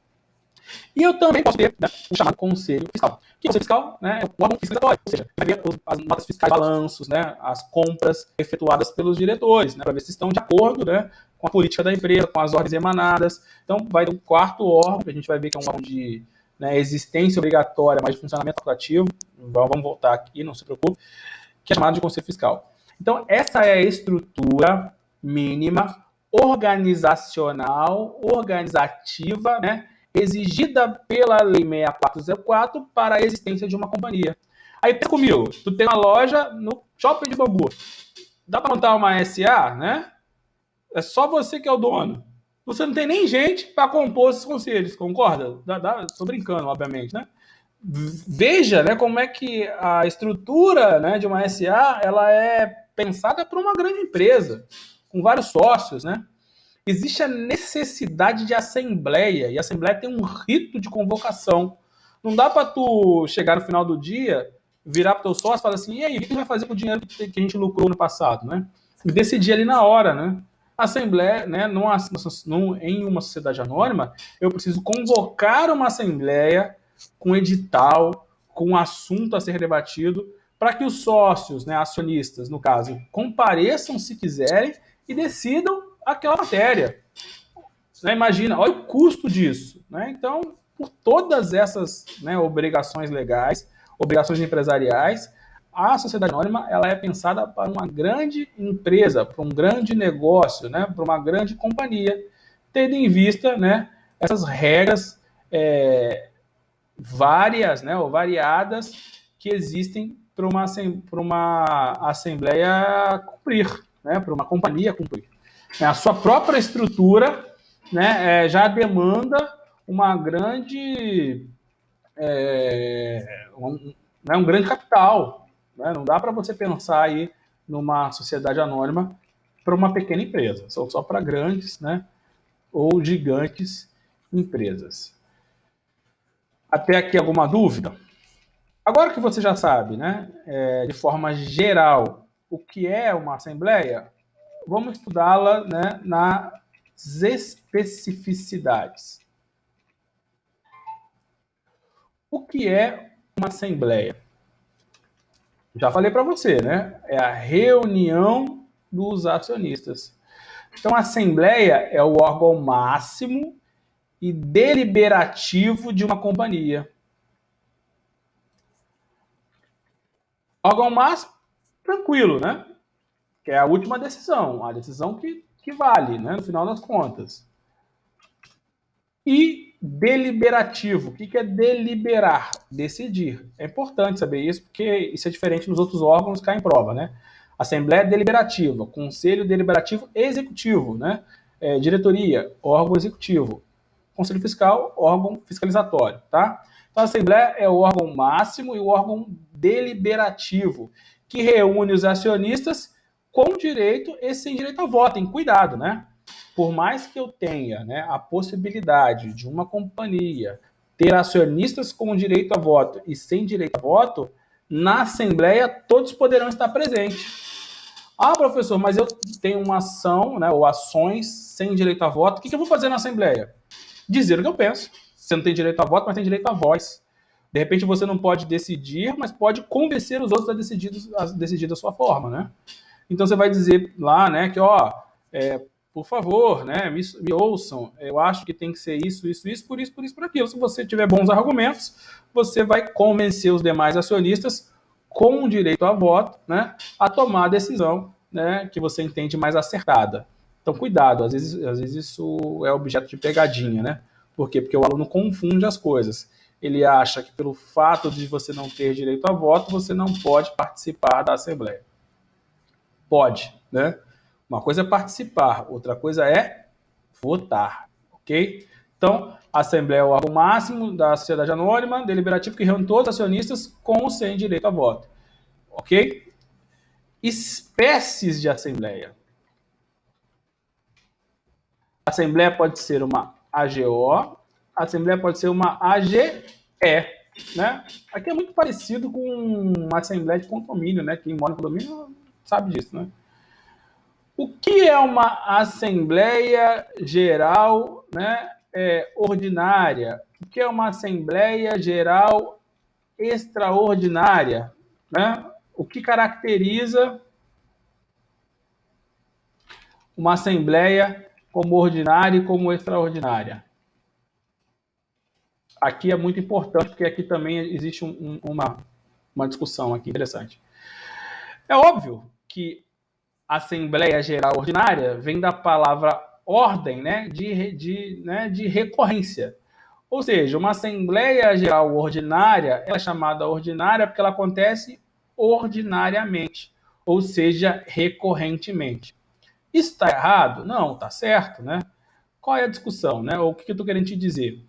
E eu também posso ter, né, o chamado Conselho Fiscal. Que o Conselho Fiscal, né, é um órgão fiscalizatório, ou seja, vai ver as notas fiscais, balanços, né, as compras efetuadas pelos diretores, né, para ver se estão de acordo, né, com a política da empresa, com as ordens emanadas. Então, vai ter um quarto órgão, que a gente vai ver que é um órgão de, né, existência obrigatória, mas de funcionamento facultativo. Vamos voltar aqui, não se preocupe, que é chamado de Conselho Fiscal. Então, essa é a estrutura mínima organizacional, organizativa, né, exigida pela Lei 6404 para a existência de uma companhia. Aí pensa comigo, tu tem uma loja no Shopping de Bangu. Dá para montar uma SA, né? É só você que é o dono. Você não tem nem gente para compor esses conselhos, concorda? Tô brincando, obviamente, né? Veja, né, como é que a estrutura, né, de uma SA ela é pensada por uma grande empresa, com vários sócios, né? Existe a necessidade de assembleia, e a assembleia tem um rito de convocação. Não dá para tu chegar no final do dia, virar para o teu sócio e falar assim, e aí, o que a gente vai fazer com o dinheiro que a gente lucrou no passado, né? E decidir ali na hora, né? A assembleia, né, em uma sociedade anônima, eu preciso convocar uma assembleia com edital, com um assunto a ser debatido, para que os sócios, né, acionistas, no caso, compareçam se quiserem e decidam aquela matéria. Né? Imagina, olha o custo disso. Né? Então, por todas essas, né, obrigações legais, obrigações empresariais, a sociedade anônima ela é pensada para uma grande empresa, para um grande negócio, né, para uma grande companhia, tendo em vista, né, essas regras várias, né, ou variadas que existem para uma assembleia cumprir, né, para uma companhia cumprir. A sua própria estrutura, né, já demanda uma grande um grande capital. Né? Não dá para você pensar aí numa sociedade anônima para uma pequena empresa, são só para grandes, né, ou gigantes empresas. Até aqui alguma dúvida? Agora que você já sabe, né, de forma geral, o que é uma assembleia, vamos estudá-la, né, nas especificidades. O que é uma assembleia? Já falei para você, né? É a reunião dos acionistas. Então, a assembleia é o órgão máximo e deliberativo de uma companhia. Órgão máximo, tranquilo, né? Que é a última decisão, a decisão que vale, né? No final das contas. E deliberativo. O que é deliberar? Decidir. É importante saber isso, porque isso é diferente nos outros órgãos que cai em prova, né? Assembleia deliberativa, Conselho Deliberativo Executivo, né? Diretoria, órgão executivo. Conselho Fiscal, órgão fiscalizatório, tá? Então, a Assembleia é o órgão máximo e o órgão deliberativo, que reúne os acionistas com direito e sem direito a voto. Tem cuidado, né? Por mais que eu tenha, né, a possibilidade de uma companhia ter acionistas com direito a voto e sem direito a voto, na Assembleia todos poderão estar presentes. Ah, professor, mas eu tenho uma ação, né, ou ações sem direito a voto, o que eu vou fazer na Assembleia? Dizer o que eu penso. Você não tem direito a voto, mas tem direito a voz. De repente você não pode decidir, mas pode convencer os outros a decidir da sua forma, né? Então você vai dizer lá, né, que por favor, né, me ouçam, eu acho que tem que ser isso, isso, isso, por isso, por isso, por aquilo. Se você tiver bons argumentos, você vai convencer os demais acionistas com direito a voto, né, a tomar a decisão, né, que você entende mais acertada. Então, cuidado, às vezes isso é objeto de pegadinha, né? Por quê? Porque o aluno confunde as coisas. Ele acha que pelo fato de você não ter direito a voto, você não pode participar da Assembleia. Pode, né? Uma coisa é participar, outra coisa é votar, ok? Então, a Assembleia é o órgão máximo da sociedade anônima, deliberativo, que reúne todos os acionistas com ou sem direito a voto, ok? Espécies de Assembleia. A Assembleia pode ser uma AGO, a Assembleia pode ser uma AGE, né? Aqui é muito parecido com uma Assembleia de condomínio, né? Quem mora em condomínio sabe disso, né? O que é uma Assembleia Geral, né, ordinária? O que é uma Assembleia Geral extraordinária? Né? O que caracteriza uma Assembleia como ordinária e como extraordinária? Aqui é muito importante, porque aqui também existe uma discussão aqui interessante. É óbvio que Assembleia Geral Ordinária vem da palavra ordem, né, de recorrência. Ou seja, uma Assembleia Geral Ordinária é chamada ordinária porque ela acontece ordinariamente, ou seja, recorrentemente. Está errado? Não, está certo, né? Qual é a discussão, né? O que eu estou querendo te dizer?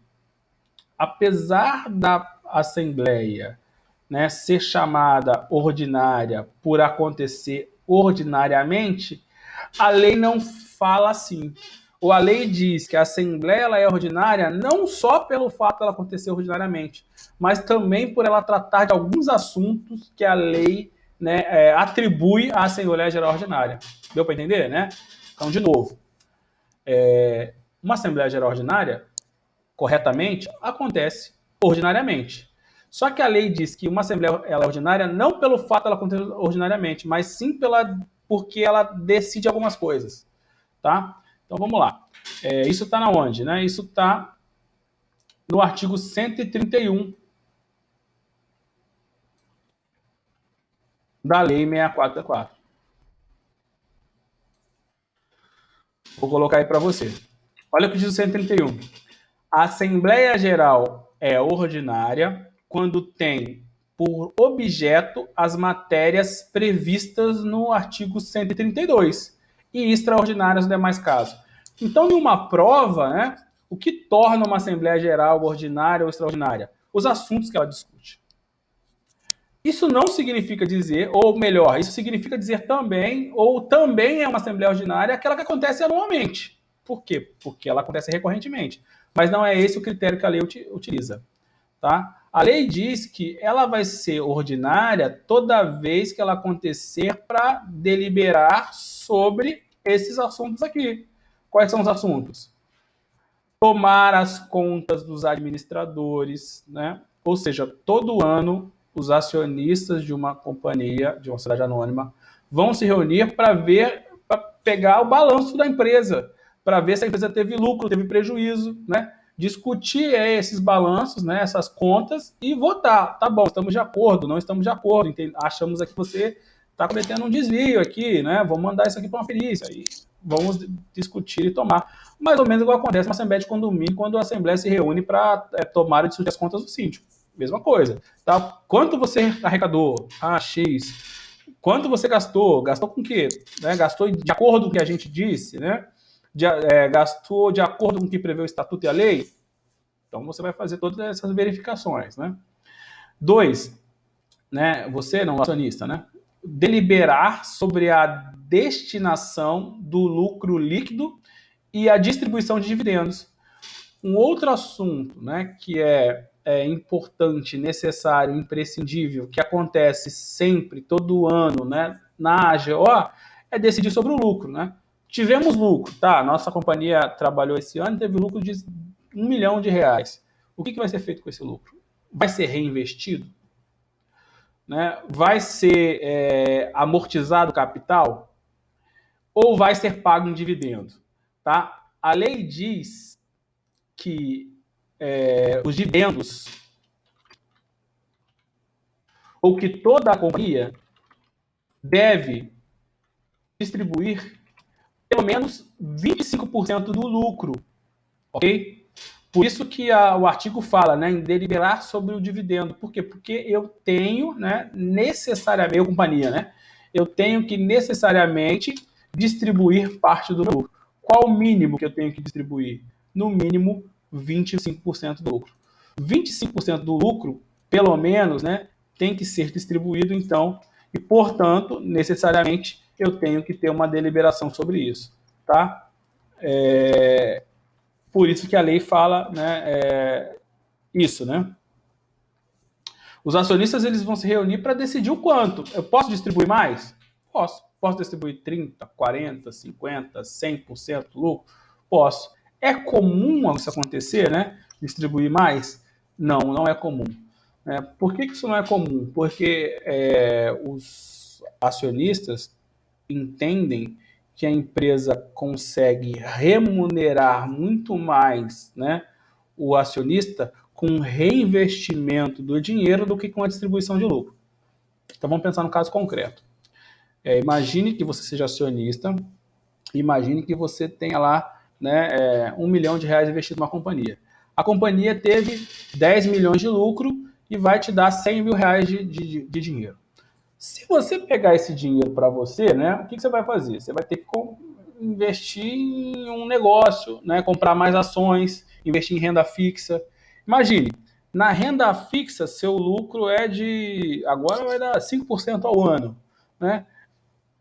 Apesar da Assembleia, né, ser chamada ordinária por acontecer ordinariamente, a lei não fala assim. Ou a lei diz que a Assembleia ela é ordinária não só pelo fato dela acontecer ordinariamente, mas também por ela tratar de alguns assuntos que a lei, né, atribui à Assembleia Geral Ordinária. Deu para entender, né? Então, de novo, uma Assembleia Geral Ordinária, corretamente, acontece ordinariamente. Só que a lei diz que uma Assembleia ela é ordinária não pelo fato dela acontecer ordinariamente, mas sim porque ela decide algumas coisas. Tá? Então vamos lá. Isso está na onde? Né? Isso está no artigo 131 da Lei 6464. Vou colocar aí para você. Olha o que diz o 131. A Assembleia Geral é ordinária quando tem por objeto as matérias previstas no artigo 132 e extraordinárias nos demais casos. Então, em uma prova, né, o que torna uma Assembleia Geral ordinária ou extraordinária? Os assuntos que ela discute. Isso não significa dizer, ou melhor, isso significa dizer também, ou também é uma Assembleia Ordinária, aquela que acontece anualmente. Por quê? Porque ela acontece recorrentemente. Mas não é esse o critério que a lei utiliza. Tá? A lei diz que ela vai ser ordinária toda vez que ela acontecer para deliberar sobre esses assuntos aqui. Quais são os assuntos? Tomar as contas dos administradores, né? Ou seja, todo ano os acionistas de uma companhia, de uma sociedade anônima, vão se reunir para ver, para pegar o balanço da empresa, para ver se a empresa teve lucro, teve prejuízo, né? Discutir esses balanços, né, essas contas e votar. Tá bom, estamos de acordo, não estamos de acordo, achamos aqui que você está cometendo um desvio aqui, né? Vamos mandar isso aqui para uma perícia e vamos discutir e tomar. Mais ou menos igual acontece na Assembleia de Condomínio, quando a Assembleia se reúne para tomar e discutir as contas do síndico. Mesma coisa. Tá? Quanto você arrecadou? Ah, X. Quanto você gastou? Gastou com o quê? Né? Gastou de acordo com o que a gente disse, né? Gastou de acordo com o que prevê o Estatuto e a lei? Então você vai fazer todas essas verificações, né? 2, né? Você não, acionista, né? Deliberar sobre a destinação do lucro líquido e a distribuição de dividendos. Um outro assunto, né, que é importante, necessário, imprescindível, que acontece sempre, todo ano, né, na AGO, é decidir sobre o lucro, né? Tivemos lucro, tá? Nossa companhia trabalhou esse ano e teve lucro de R$ 1 milhão. O que vai ser feito com esse lucro? Vai ser reinvestido? Né? Vai ser amortizado o capital? Ou vai ser pago em dividendo? Tá? A lei diz que os dividendos, ou que toda a companhia deve distribuir pelo menos 25% do lucro, ok? Por isso que o artigo fala, né, em deliberar sobre o dividendo. Por quê? Porque eu tenho, né, necessariamente, eu companhia, né, eu tenho que necessariamente distribuir parte do lucro. Qual o mínimo que eu tenho que distribuir? No mínimo, 25% do lucro. 25% do lucro, pelo menos, né, tem que ser distribuído, então, e, portanto, necessariamente, eu tenho que ter uma deliberação sobre isso, tá? Por isso que a lei fala, né, isso, né? Os acionistas eles vão se reunir para decidir o quanto. Eu posso distribuir mais? Posso. Posso distribuir 30, 40, 50, 100% do lucro? Posso. É comum isso acontecer, né? Distribuir mais? Não, não é comum. Por que isso não é comum? Porque os acionistas entendem que a empresa consegue remunerar muito mais, né, o acionista com reinvestimento do dinheiro do que com a distribuição de lucro. Então vamos pensar no caso concreto. Imagine que você seja acionista, imagine que você tenha lá, né, R$ 1 milhão investido numa companhia. A companhia teve 10 milhões de lucro e vai te dar R$ 100 mil de dinheiro. Se você pegar esse dinheiro para você, né, o que você vai fazer? Você vai ter que investir em um negócio, né, comprar mais ações, investir em renda fixa. Imagine, na renda fixa, seu lucro agora vai dar 5% ao ano. Né?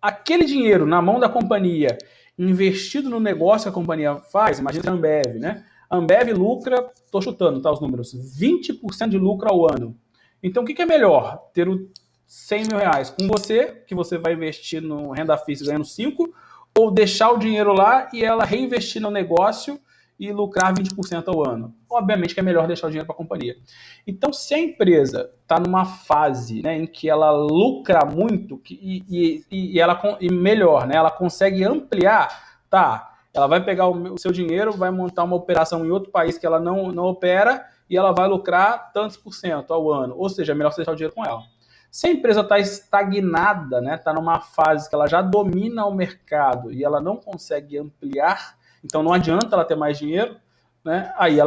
Aquele dinheiro na mão da companhia, investido no negócio que a companhia faz, imagina a Ambev, né? A Ambev lucra, estou chutando, tá, os números, 20% de lucro ao ano. Então, o que é melhor? Ter o R$ 100 mil com você, que você vai investir no renda fixa ganhando 5, ou deixar o dinheiro lá e ela reinvestir no negócio e lucrar 20% ao ano? Obviamente que é melhor deixar o dinheiro para a companhia. Então, se a empresa está numa fase, né, em que ela lucra muito e melhor, né, ela consegue ampliar, tá? Ela vai pegar o seu dinheiro, vai montar uma operação em outro país que ela não opera e ela vai lucrar tantos por cento ao ano. Ou seja, é melhor você deixar o dinheiro com ela. Se a empresa está estagnada, né, está numa fase que ela já domina o mercado e ela não consegue ampliar, então não adianta ela ter mais dinheiro, né, aí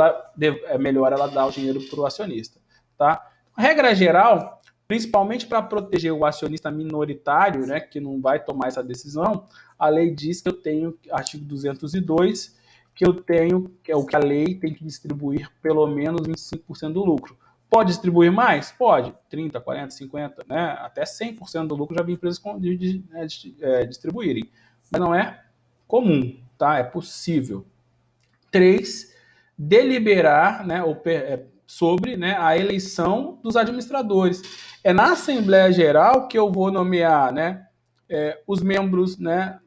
é melhor ela dar o dinheiro para o acionista. Tá? Regra geral, principalmente para proteger o acionista minoritário, né, que não vai tomar essa decisão, a lei diz que eu tenho, artigo 202, que eu tenho, que é o que a lei tem que distribuir pelo menos 25% do lucro. Pode distribuir mais? Pode. 30, 40, 50, né? Até 100% do lucro já vi empresas distribuírem. Mas não é comum, tá? É possível. 3, deliberar, né, sobre, né, a eleição dos administradores. É na Assembleia Geral que eu vou nomear, né, os membros, né,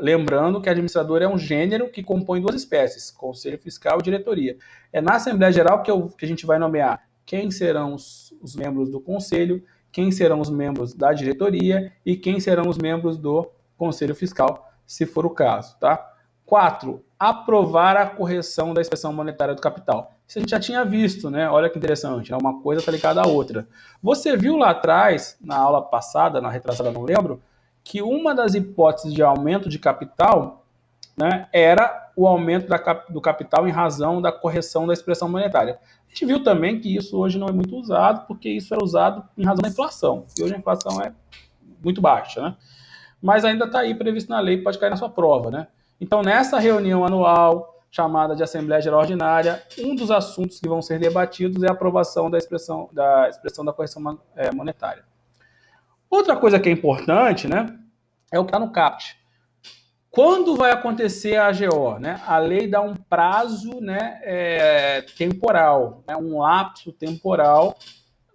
lembrando que administrador é um gênero que compõe duas espécies, Conselho Fiscal e Diretoria. É na Assembleia Geral que a gente vai nomear quem serão os membros do Conselho, quem serão os membros da diretoria e quem serão os membros do Conselho Fiscal, se for o caso, tá? 4, aprovar a correção da expressão monetária do capital. Isso a gente já tinha visto, né? Olha que interessante, né? Uma coisa está ligada à outra. Você viu lá atrás, na aula passada, na retrasada, não lembro, que uma das hipóteses de aumento de capital, né, era o aumento do capital em razão da correção da expressão monetária. A gente viu também que isso hoje não é muito usado, porque isso era usado em razão da inflação. E hoje a inflação é muito baixa, né? Mas ainda está aí previsto na lei, pode cair na sua prova, né? Então, nessa reunião anual, chamada de Assembleia Geral Ordinária, um dos assuntos que vão ser debatidos é a aprovação da expressão da correção monetária. Outra coisa que é importante, né, é o que está no CAPT. Quando vai acontecer a AGO? Né? A lei dá um prazo, né, temporal, né, um lapso temporal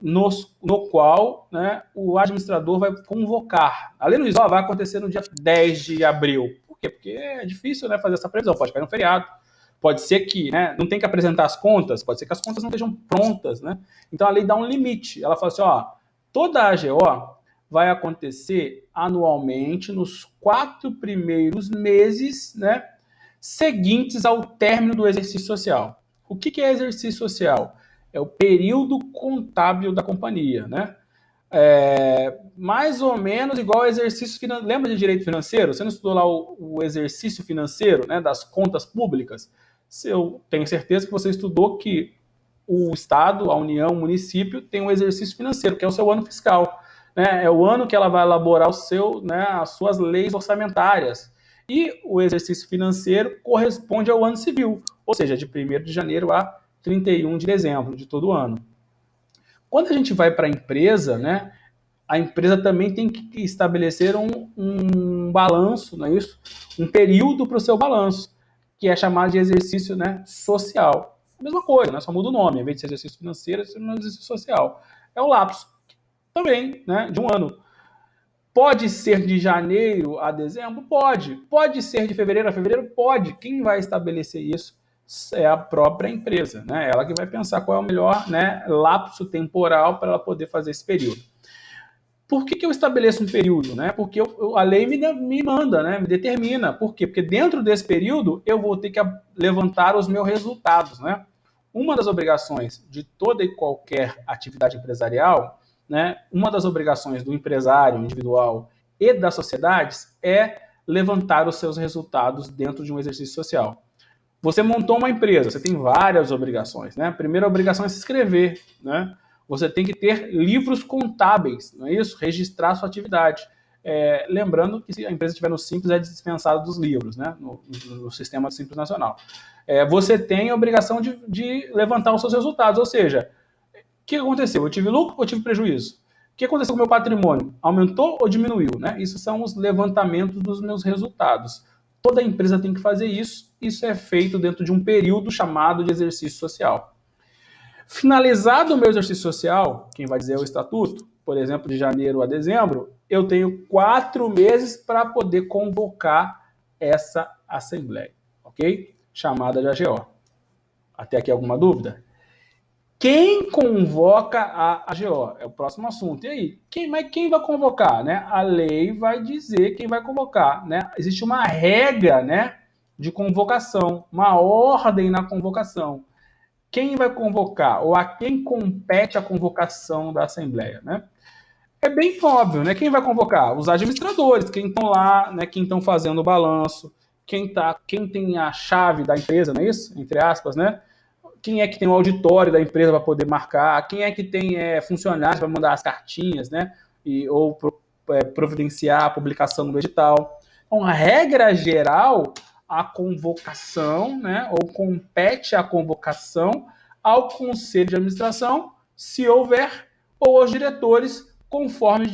no qual, né, o administrador vai convocar. A lei não diz, vai acontecer no dia 10 de abril. Por quê? Porque é difícil, né, fazer essa previsão, pode cair no feriado. Pode ser que, né, não tem que apresentar as contas, pode ser que as contas não estejam prontas, né? Então a lei dá um limite. Ela fala assim, toda a AGO vai acontecer anualmente nos 4 primeiros meses, né, seguintes ao término do exercício social. O que é exercício social? É o período contábil da companhia, né? Mais ou menos igual ao exercício financeiro. Lembra de direito financeiro? Você não estudou lá o exercício financeiro, né, das contas públicas? Eu tenho certeza que você estudou que o Estado, a União, o município tem um exercício financeiro, que é o seu ano fiscal. Né? É o ano que ela vai elaborar as suas leis orçamentárias. E o exercício financeiro corresponde ao ano civil, ou seja, de 1º de janeiro a 31 de dezembro de todo ano. Quando a gente vai para a empresa, né, a empresa também tem que estabelecer um balanço, não é isso? Um período para o seu balanço, que é chamado de exercício, né, social. A mesma coisa, né, só muda o nome, em vez de ser exercício financeiro, é exercício social. É o lapso também, né, de um ano. Pode ser de janeiro a dezembro? Pode. Pode ser de fevereiro a fevereiro? Pode. Quem vai estabelecer isso é a própria empresa, né? Ela que vai pensar qual é o melhor, né, lapso temporal para ela poder fazer esse período. Por que eu estabeleço um período? Né? Porque a lei me manda, né? Me determina. Por quê? Porque dentro desse período eu vou ter que levantar os meus resultados. Né? Uma das obrigações de toda e qualquer atividade empresarial, né, uma das obrigações do empresário individual e das sociedades é levantar os seus resultados dentro de um exercício social. Você montou uma empresa, você tem várias obrigações. Né? A primeira obrigação é se inscrever, né? Você tem que ter livros contábeis, não é isso? Registrar sua atividade. Lembrando que se a empresa estiver no Simples, é dispensada dos livros, né? No sistema do Simples Nacional. Você tem a obrigação de levantar os seus resultados, ou seja, o que aconteceu? Eu tive lucro ou tive prejuízo? O que aconteceu com o meu patrimônio? Aumentou ou diminuiu? Né? Isso são os levantamentos dos meus resultados. Toda empresa tem que fazer isso. Isso é feito dentro de um período chamado de exercício social. Finalizado o meu exercício social, quem vai dizer é o estatuto, por exemplo, de janeiro a dezembro, eu tenho 4 meses para poder convocar essa assembleia, ok? Chamada de AGO. Até aqui alguma dúvida? Quem convoca a AGO? É o próximo assunto. E aí, quem vai convocar? Né? A lei vai dizer quem vai convocar. Né? Existe uma regra, né, de convocação, uma ordem na convocação. Quem vai convocar ou a quem compete a convocação da Assembleia, né? É bem óbvio, né? Quem vai convocar? Os administradores, quem estão lá, né? Quem estão fazendo o balanço, quem tem a chave da empresa, não é isso? Entre aspas, né? Quem é que tem o auditório da empresa para poder marcar? Quem é que tem funcionários para mandar as cartinhas, né? Ou providenciar a publicação do edital. Então, a regra geral, a convocação, né, ou compete a convocação ao Conselho de Administração se houver, ou aos diretores, conforme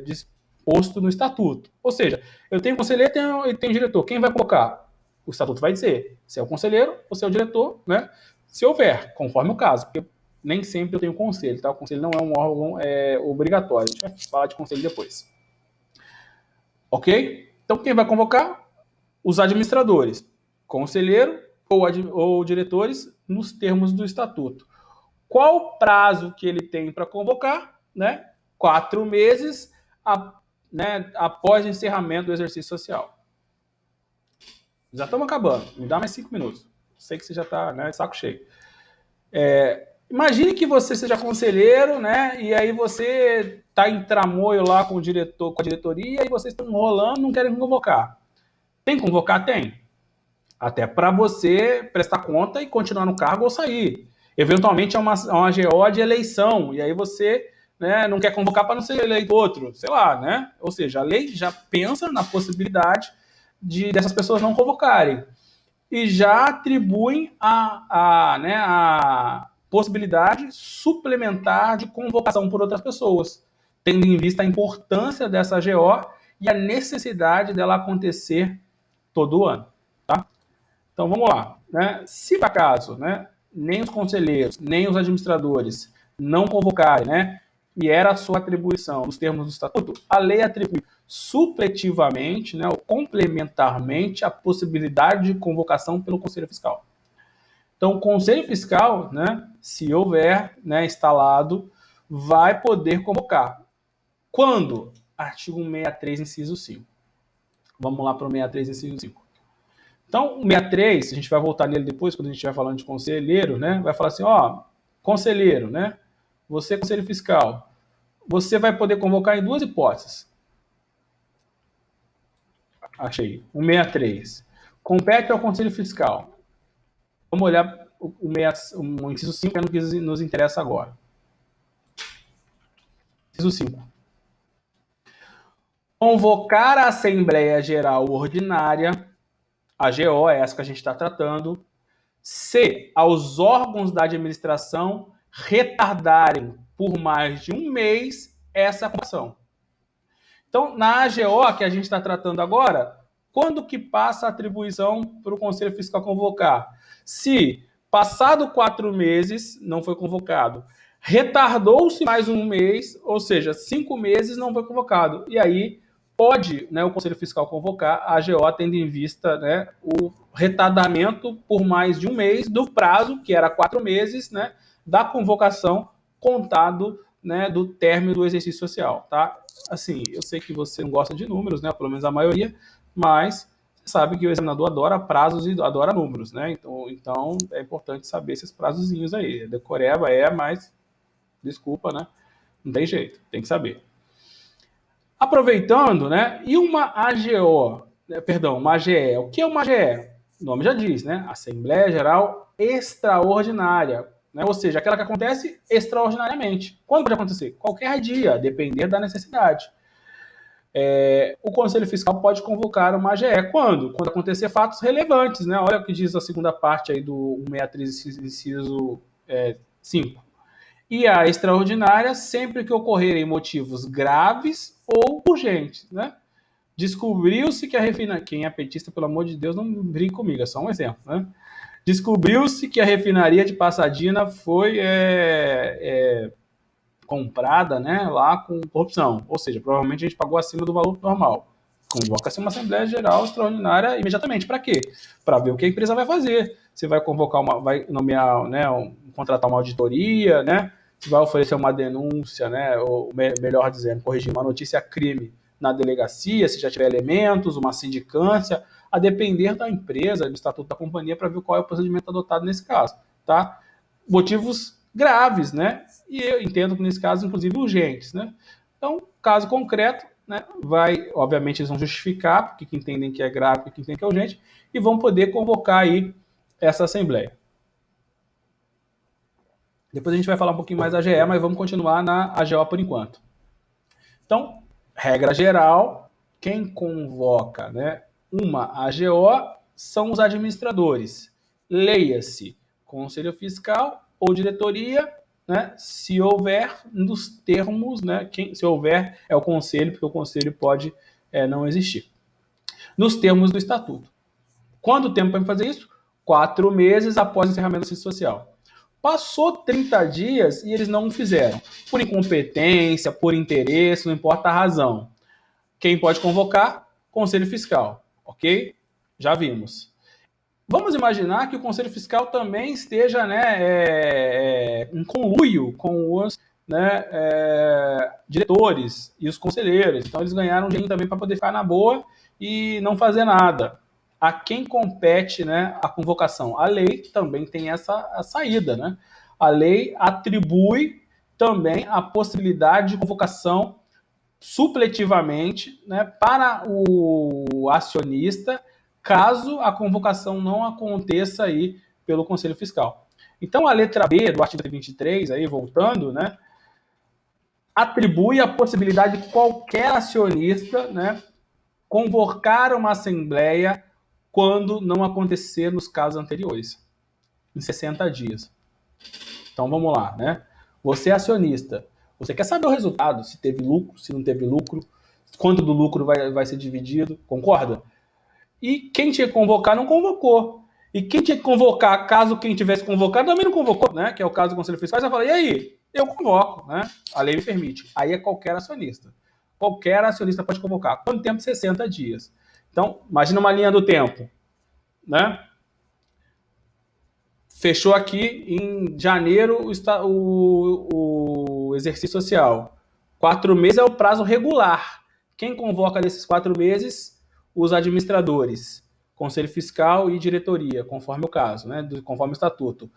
disposto no estatuto. Ou seja, eu tenho conselheiro e tenho diretor. Quem vai convocar? O estatuto vai dizer se é o conselheiro ou se é o diretor, né? Se houver, conforme o caso, porque nem sempre eu tenho conselho, tá? O conselho não é um órgão obrigatório. A gente vai falar de conselho depois. Ok? Então, quem vai convocar? Os administradores, conselheiro ou diretores, nos termos do estatuto. Qual o prazo que ele tem para convocar? Né? 4 meses após o encerramento do exercício social. Já estamos acabando. Me dá mais 5 minutos. Sei que você já está, né, saco cheio. Imagine que você seja conselheiro, né? E aí você está em tramóio lá com o diretor, com a diretoria, e vocês estão enrolando, não querem convocar. Tem que convocar? Tem. Até para você prestar conta e continuar no cargo ou sair. Eventualmente é uma GO de eleição, e aí você, né, não quer convocar para não ser eleito outro, sei lá, né? Ou seja, a lei já pensa na possibilidade dessas pessoas não convocarem. E já atribuem a possibilidade suplementar de convocação por outras pessoas, tendo em vista a importância dessa GO e a necessidade dela acontecer todo ano. Tá? Então vamos lá. Né? Se por acaso, né, nem os conselheiros, nem os administradores não convocarem, né, e era a sua atribuição nos termos do estatuto, a lei atribui supletivamente, né, ou complementarmente, a possibilidade de convocação pelo Conselho Fiscal. Então, o Conselho Fiscal, né, se houver, né, instalado, vai poder convocar. Quando? Artigo 163, inciso 5. Vamos lá para o 63, inciso 5. Então, o 63, a gente vai voltar nele depois, quando a gente estiver falando de conselheiro, né? Vai falar assim, ó, conselheiro, né? Você, conselho fiscal, você vai poder convocar em 2 hipóteses. Achei. O 63. Compete ao conselho fiscal. Vamos olhar o inciso 5, que é no que nos interessa agora. Inciso 5. Convocar a Assembleia Geral Ordinária, a GO, é essa que a gente está tratando, se aos órgãos da administração retardarem por mais de 1 mês essa convocação. Então, na AGO que a gente está tratando agora, quando que passa a atribuição para o Conselho Fiscal convocar? Se, passado 4 meses, não foi convocado, retardou-se mais 1 mês, ou seja, 5 meses não foi convocado. E aí pode, né, o Conselho Fiscal convocar a AGO tendo em vista, né, o retardamento por mais de 1 mês do prazo, que era 4 meses, né, da convocação contado, né, do término do exercício social, tá? Assim, eu sei que você não gosta de números, né, pelo menos a maioria, mas você sabe que o examinador adora prazos e adora números, né? Então é importante saber esses prazozinhos aí. Decoreba mas desculpa, né? Não tem jeito, tem que saber. Aproveitando, né? E uma AGO, perdão, uma AGE. O que é uma AGE? O nome já diz, né? Assembleia Geral Extraordinária. Né? Ou seja, aquela que acontece extraordinariamente. Quando pode acontecer? Qualquer dia, depender da necessidade. O Conselho Fiscal pode convocar uma AGE. Quando? Quando acontecer fatos relevantes. Né? Olha o que diz a segunda parte aí do 163, inciso 5. E a extraordinária sempre que ocorrerem motivos graves ou urgentes, né? Descobriu-se que a refinaria... Quem é petista, pelo amor de Deus, não brinque comigo, é só um exemplo, né? Descobriu-se que a refinaria de Passadina foi comprada, né, lá com corrupção. Ou seja, provavelmente a gente pagou acima do valor normal. Convoca-se uma Assembleia Geral Extraordinária imediatamente. Para quê? Para ver o que a empresa vai fazer. Você vai convocar vai nomear, né, contratar uma auditoria, né? Você vai oferecer uma denúncia, né? Ou melhor dizendo, corrigir uma notícia crime na delegacia, se já tiver elementos, uma sindicância, a depender da empresa, do estatuto da companhia, para ver qual é o procedimento adotado nesse caso, tá? Motivos graves, né? E eu entendo que nesse caso, inclusive, urgentes, né? Então, caso concreto, né, obviamente, eles vão justificar porque que entendem que é grave, porque que entendem que é urgente, e vão poder convocar aí essa assembleia. Depois a gente vai falar um pouquinho mais da AGE, mas vamos continuar na AGO por enquanto. Então, regra geral, quem convoca, né, uma AGO são os administradores. Leia-se Conselho Fiscal ou diretoria né, se houver nos termos, né, se houver é o conselho, porque o conselho pode não existir. Nos termos do estatuto. Quanto tempo para fazer isso? 4 meses após o encerramento do serviço social. Passou 30 dias e eles não fizeram. Por incompetência, por interesse, não importa a razão. Quem pode convocar? Conselho Fiscal, ok? Já vimos. Vamos imaginar que o Conselho Fiscal também esteja, né, em conluio com os, né, diretores e os conselheiros. Então, eles ganharam dinheiro também para poder ficar na boa e não fazer nada. A quem compete, né, a convocação? A lei também tem essa saída. Né? A lei atribui também a possibilidade de convocação supletivamente, né, para o acionista, caso a convocação não aconteça aí pelo Conselho Fiscal. Então, a letra B do artigo 23, aí voltando, né, atribui a possibilidade de qualquer acionista, né, convocar uma assembleia quando não acontecer nos casos anteriores, em 60 dias. Então, vamos lá, né? Você é acionista, você quer saber o resultado, se teve lucro, se não teve lucro, quanto do lucro vai ser dividido, concorda? E quem tinha que convocar não convocou. E quem tinha que convocar, caso quem tivesse convocado, também não convocou, né? Que é o caso do Conselho Fiscal. Você fala, e aí? Eu convoco, né? A lei me permite. Aí é qualquer acionista. Qualquer acionista pode convocar. Quanto tempo? 60 dias. Então, imagina uma linha do tempo, né? Fechou aqui em janeiro o exercício social. 4 meses é o prazo regular. Quem convoca nesses 4 meses? Os administradores, Conselho Fiscal e diretoria, conforme o caso, né? Conforme o estatuto.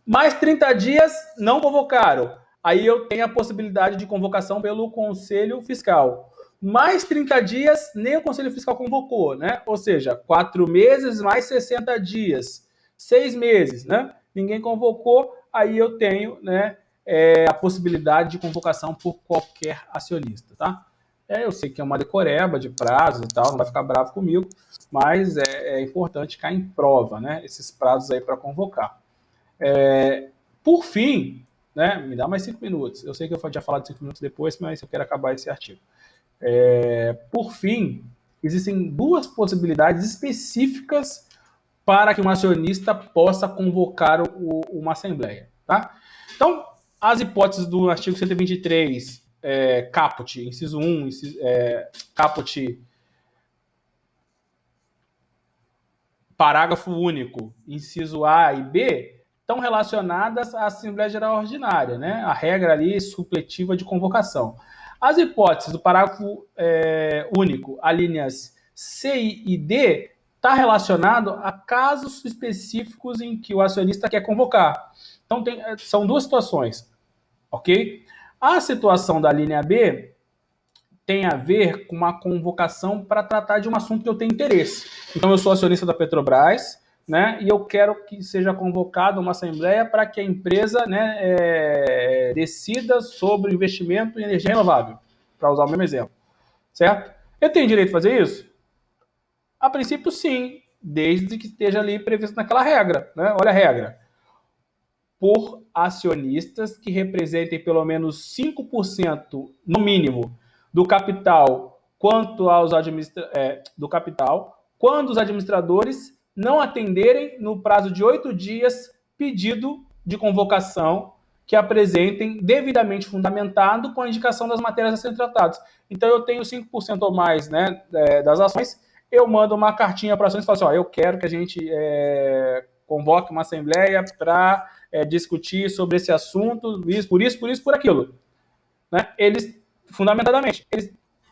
Mais 30 dias não convocaram. Aí eu tenho a possibilidade de convocação pelo Conselho Fiscal. Mais 30 dias, nem o Conselho Fiscal convocou, né? Ou seja, 4 meses mais 60 dias. 6 meses, né? Ninguém convocou, aí eu tenho, né, a possibilidade de convocação por qualquer acionista, tá? Eu sei que é uma decoreba de prazos e tal, não vai ficar bravo comigo, mas é importante cair em prova, né? Esses prazos aí para convocar. Por fim, né, me dá mais 5 minutos. Eu sei que eu já falar de 5 minutos depois, mas eu quero acabar esse artigo. Por fim, existem 2 possibilidades específicas para que um acionista possa convocar uma assembleia. Tá? Então, as hipóteses do artigo 123, caput, inciso 1, caput, parágrafo único, inciso A e B, estão relacionadas à Assembleia Geral Ordinária, né? A regra ali supletiva de convocação. As hipóteses do parágrafo único, alíneas C e D, está relacionado a casos específicos em que o acionista quer convocar. Então, são 2 situações, ok? A situação da linha B tem a ver com uma convocação para tratar de um assunto que eu tenho interesse. Então, eu sou acionista da Petrobras, né, e eu quero que seja convocada uma assembleia para que a empresa, né, decida sobre o investimento em energia renovável, para usar o mesmo exemplo, certo? Eu tenho direito de fazer isso? A princípio, sim, desde que esteja ali previsto naquela regra, né? Olha a regra. Por acionistas que representem pelo menos 5%, no mínimo, do capital do capital, quando os administradores não atenderem no prazo de 8 dias pedido de convocação que apresentem devidamente fundamentado com a indicação das matérias a serem tratadas. Então, eu tenho 5% ou mais, né, das ações, eu mando uma cartinha para a acionista e falo assim, eu quero que a gente convoque uma assembleia para discutir sobre esse assunto, por aquilo. Né? Eles, fundamentadamente,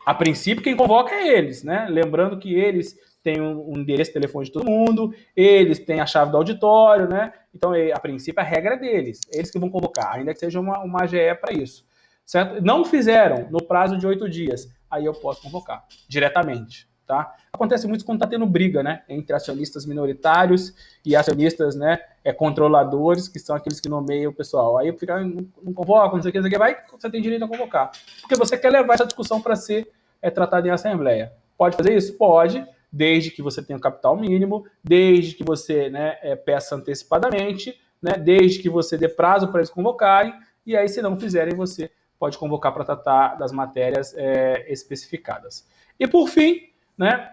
a princípio, quem convoca é eles, né? Lembrando que eles têm um endereço de telefone de todo mundo, eles têm a chave do auditório, né? Então, a princípio, a regra é deles, eles que vão convocar, ainda que seja uma AGE para isso. Certo? Não fizeram no prazo de 8 dias, aí eu posso convocar diretamente. Tá? Acontece muito quando está tendo briga, né, entre acionistas minoritários e acionistas, né, controladores, que são aqueles que nomeiam o pessoal. Aí fica, não convoca, não sei o que, vai, você tem direito a convocar. Porque você quer levar essa discussão para ser tratada em assembleia. Pode fazer isso? Pode, desde que você tenha o capital mínimo, desde que você, né, peça antecipadamente, né, desde que você dê prazo para eles convocarem, e aí, se não fizerem, você pode convocar para tratar das matérias especificadas. E, por fim, né,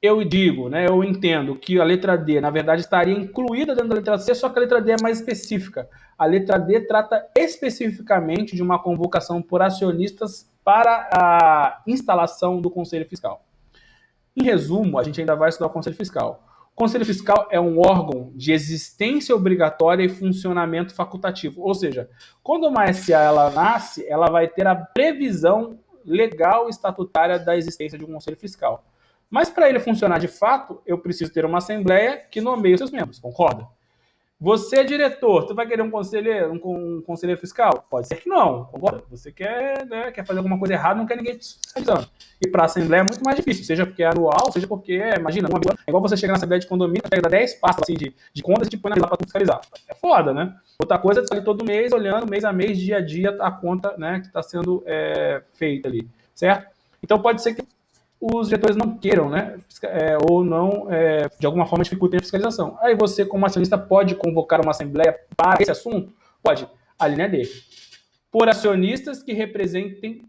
eu digo, né, eu entendo que a letra D, na verdade, estaria incluída dentro da letra C, só que a letra D é mais específica. A letra D trata especificamente de uma convocação por acionistas para a instalação do Conselho Fiscal. Em resumo, a gente ainda vai estudar o Conselho Fiscal. O Conselho Fiscal é um órgão de existência obrigatória e funcionamento facultativo. Ou seja, quando uma SA ela nasce, ela vai ter a previsão legal e estatutária da existência de um Conselho Fiscal. Mas para ele funcionar de fato, eu preciso ter uma assembleia que nomeie os seus membros, concorda? Você é diretor, você vai querer um conselheiro fiscal? Pode ser que não, concorda? Você quer, né, quer fazer alguma coisa errada, não quer ninguém fiscalizando. E para a Assembleia é muito mais difícil, seja porque é anual, seja porque, imagina, é igual você chegar na Assembleia de condomínio, pega 10 pastas assim, de contas e te põe na fila para fiscalizar. É foda, né? Outra coisa é estar ali todo mês, olhando, mês a mês, dia a dia, a conta, né, que está sendo feita ali, certo? Então pode ser que os diretores não queiram, né, ou não, de alguma forma, dificultem a fiscalização. Aí você, como acionista, pode convocar uma assembleia para esse assunto? Pode. A linha D. Por acionistas que representem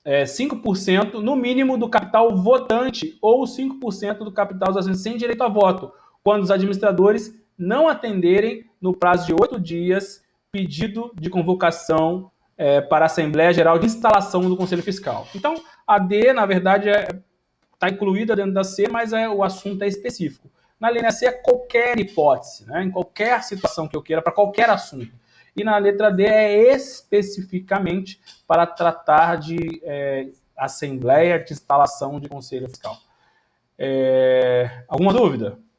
5% no mínimo do capital votante ou 5% do capital dos acionistas sem direito a voto, quando os administradores não atenderem no prazo de 8 dias pedido de convocação para a Assembleia Geral de Instalação do Conselho Fiscal. Então, a D, na verdade, está incluída dentro da C, mas o assunto é específico. Na linha C é qualquer hipótese, né? Em qualquer situação que eu queira, para qualquer assunto. E na letra D é especificamente para tratar de assembleia de instalação de conselho fiscal. Alguma dúvida?